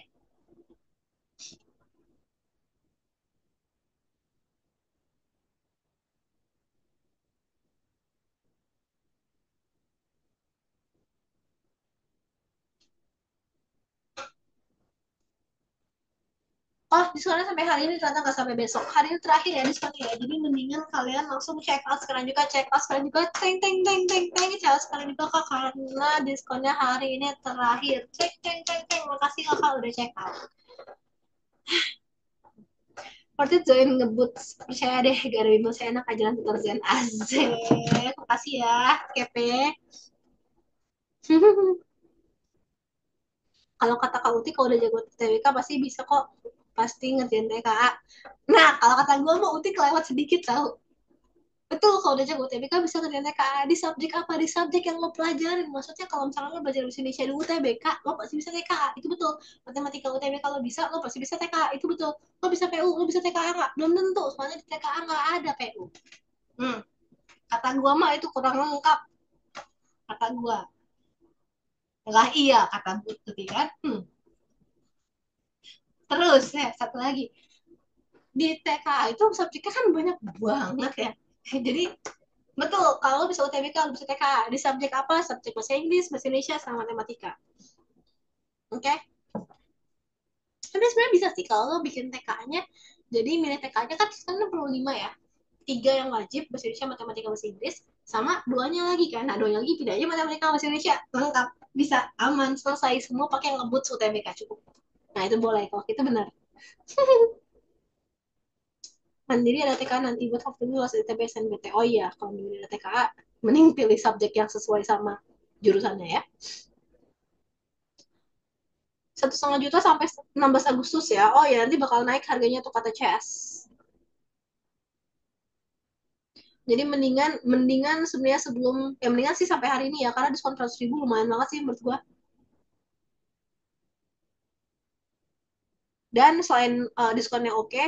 Oh, diskonnya sampai hari ini ternyata nggak sampai besok. Hari ini terakhir ya diskonnya ya. Jadi mendingan kalian langsung check out sekarang juga, check out sekarang juga, teng teng teng teng teng, check out sekarang juga kak karena diskonnya hari ini terakhir. Cek teng teng teng, makasih kakak udah check out. Waktu join ngebut, percaya deh gak ada bimbel saya enak ajaran tutor Zen Azek. Makasih ya, Kepe. Kalau kata Kak Uti, kalau udah jago TWK pasti bisa kok, pasti ngerjain TKA. Nah, kalau kata gue mau Uti kelewat sedikit tau. Betul, kalau udah jago TBK bisa ngerjain TKA di subjek apa? Di subjek yang lo pelajarin. Maksudnya kalau misalnya lo belajar bahasa Indonesia di UTBK, lo pasti bisa TKA. Itu betul. Matematika UTBK lo bisa, lo pasti bisa TKA. Itu betul. Lo bisa PU, lo bisa TKA nggak? Belum tentu. Soalnya di TKA nggak ada PU. Hmm. Kata gua mah itu kurang lengkap. Kata gua. Lah iya, kata Putri kan. Terus, satu lagi. Di TKA itu subjeknya kan banyak banget ya. Jadi betul, kalau bisa UTBK, lo bisa TKA. Di subjek apa? Subjek bahasa Inggris, bahasa Indonesia, sama matematika. Oke? Okay? Tapi sebenarnya bisa sih kalau lo bikin TK-nya. Jadi milih TK-nya kan sekarang perlu 5 ya. Tiga yang wajib, bahasa Indonesia, matematika, bahasa Inggris. Sama duanya lagi kan. Nah, duanya lagi tidak aja matematika, bahasa Indonesia. Lengkap. Bisa, aman, selesai. Semua pakai ngebut UTBK cukup. Nah, itu boleh. Kalau itu benar. Mandiri ada TKA nanti buat waktu luas ITB SNBT. Oh iya, kalau mandiri ada TKA, mending pilih subjek yang sesuai sama jurusannya ya. 1,5 juta sampai 16 Agustus ya. Oh ya, nanti bakal naik harganya tuh kata CS. Jadi mendingan mendingan sebenarnya sebelum ya mendingan sih sampai hari ini ya karena diskon 100 ribu lumayan banget sih menurut gua. Dan selain diskonnya oke,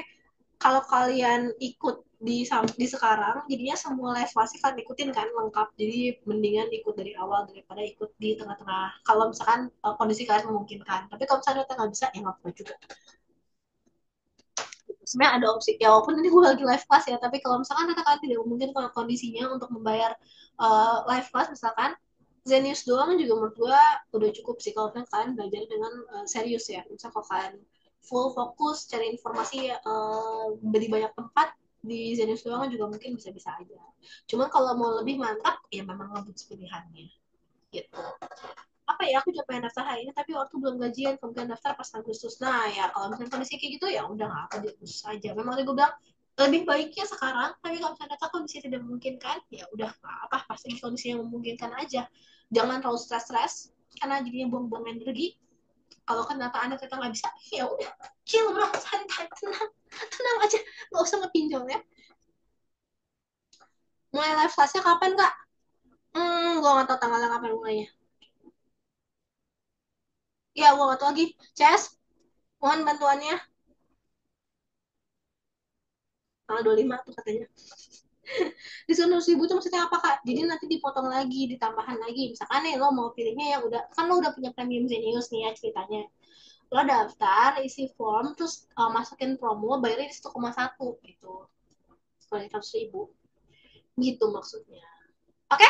kalau kalian ikut di sekarang, jadinya semua live pasti kalian ikutin kan lengkap. Jadi mendingan ikut dari awal daripada ikut di tengah-tengah. Kalau misalkan kondisi kalian memungkinkan. Tapi kalau misalnya nggak bisa, ya nggak apa juga. Sebenarnya ada opsi ya walaupun ini gue lagi live class ya tapi kalau misalkan kalian tidak mungkin kalau kondisinya untuk membayar live class misalkan Zenius doang juga menurut gue udah cukup sih kalau kalian belajar dengan serius ya misal kalau kalian full fokus cari informasi dari banyak tempat di Zenius doang juga mungkin bisa-bisa aja cuman kalau mau lebih mantap ya memang ngebut pilihannya gitu apa ya aku juga pengen daftar hari ini tapi waktu belum gajian kemudian daftar pas Agustus nah ya kalau misalnya kondisi kayak gitu ya udah nggak apa di Agustus aja memang tadi gue bilang lebih baiknya sekarang tapi kalau misalnya data kondisi tidak memungkinkan ya udah nggak apa pasti kondisi yang memungkinkan aja jangan terlalu stres-stres karena jadinya buang-buang energi kalau kan data anda ternyata nggak bisa ya udah chill bro santai tenang tenang aja nggak usah ngepinjol ya mulai live classnya kapan kak gue nggak tahu tanggalnya kapan mulainya ya gue nggak tahu lagi Ces mohon bantuannya tanggal 25 tuh katanya. Diskon 100 ribu itu maksudnya apa kak? Jadi nanti dipotong lagi, ditambahan lagi. Misalkan nih lo mau pilihnya yang udah, kan lo udah punya premium Zenius nih ya ceritanya. Lo daftar, isi form, terus masukin promo, bayarnya di 1,1 gitu. Sekali 100 ribu. Gitu maksudnya. Oke,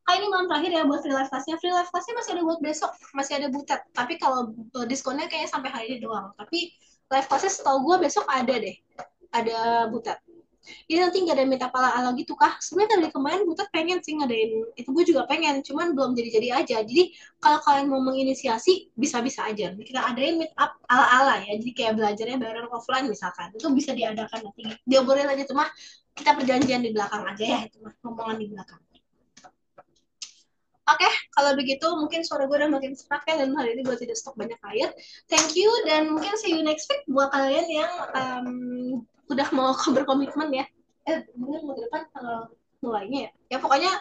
kak ini malam terakhir ya buat free live class-nya. Free live class-nya masih ada buat besok, masih ada butet. Tapi kalau diskonnya kayaknya sampai hari ini doang. Tapi live class-nya setahu gue besok ada deh. Ada butet. Jadi nanti nggak ada minta pala ala gitu kah? Sebenarnya dari kemarin Butet pengen sih ngadain itu gue juga pengen, cuman belum jadi-jadi aja. Jadi kalau kalian mau menginisiasi bisa-bisa aja. Kita adain meet up ala-ala ya. Jadi kayak belajarnya bareng offline misalkan. Itu bisa diadakan nanti. Dia boleh aja tuh mah kita perjanjian di belakang aja ya itu mah ngomongan di belakang. Oke, kalau begitu mungkin suara gue udah makin serak ya dan hari ini gue tidak stok banyak air. Thank you dan mungkin see you next week buat kalian yang udah mau berkomitmen ya. Bener minggu depan tanggal mulainya ya. Ya pokoknya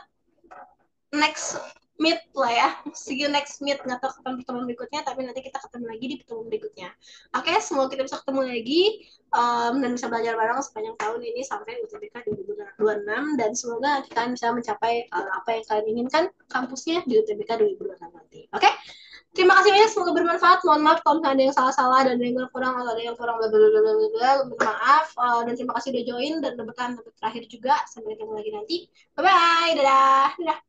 next meet lah ya. See you next meet. Nggak tahu kapan pertemuan berikutnya, tapi nanti kita ketemu lagi di pertemuan berikutnya. Oke, semoga kita bisa ketemu lagi dan bisa belajar bareng sepanjang tahun ini sampai UTBK 2026 dan semoga kita bisa mencapai apa yang kalian inginkan kampusnya di UTBK 2026 nanti. Oke? Terima kasih banyak, semoga bermanfaat. Mohon maaf kalau misalnya ada yang salah-salah dan ada yang kurang atau ada yang kurang bla bla bla bla bla. Minta maaf dan terima kasih udah join dan udah bertahan sampai terakhir juga. Sampai ketemu lagi nanti. Bye bye, dadah, dadah.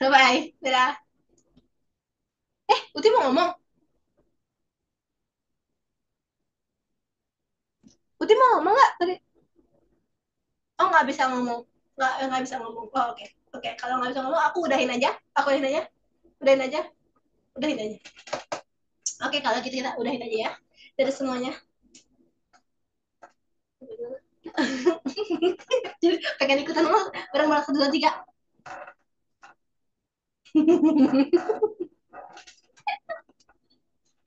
Bye bye, dadah. Uti mau ngomong. Uti mau ngomong nggak tadi? Oh nggak bisa ngomong. Nggak bisa ngomong. Oh oke. Oke, kalau nggak bisa ngomong aku udahin aja. Aku udahin aja. Udahin aja. Udahin aja. Oke, kalau gitu kita udahin aja ya. Dari semuanya. Jadi pengen ikutan lo bareng-bareng 1, 2, 3.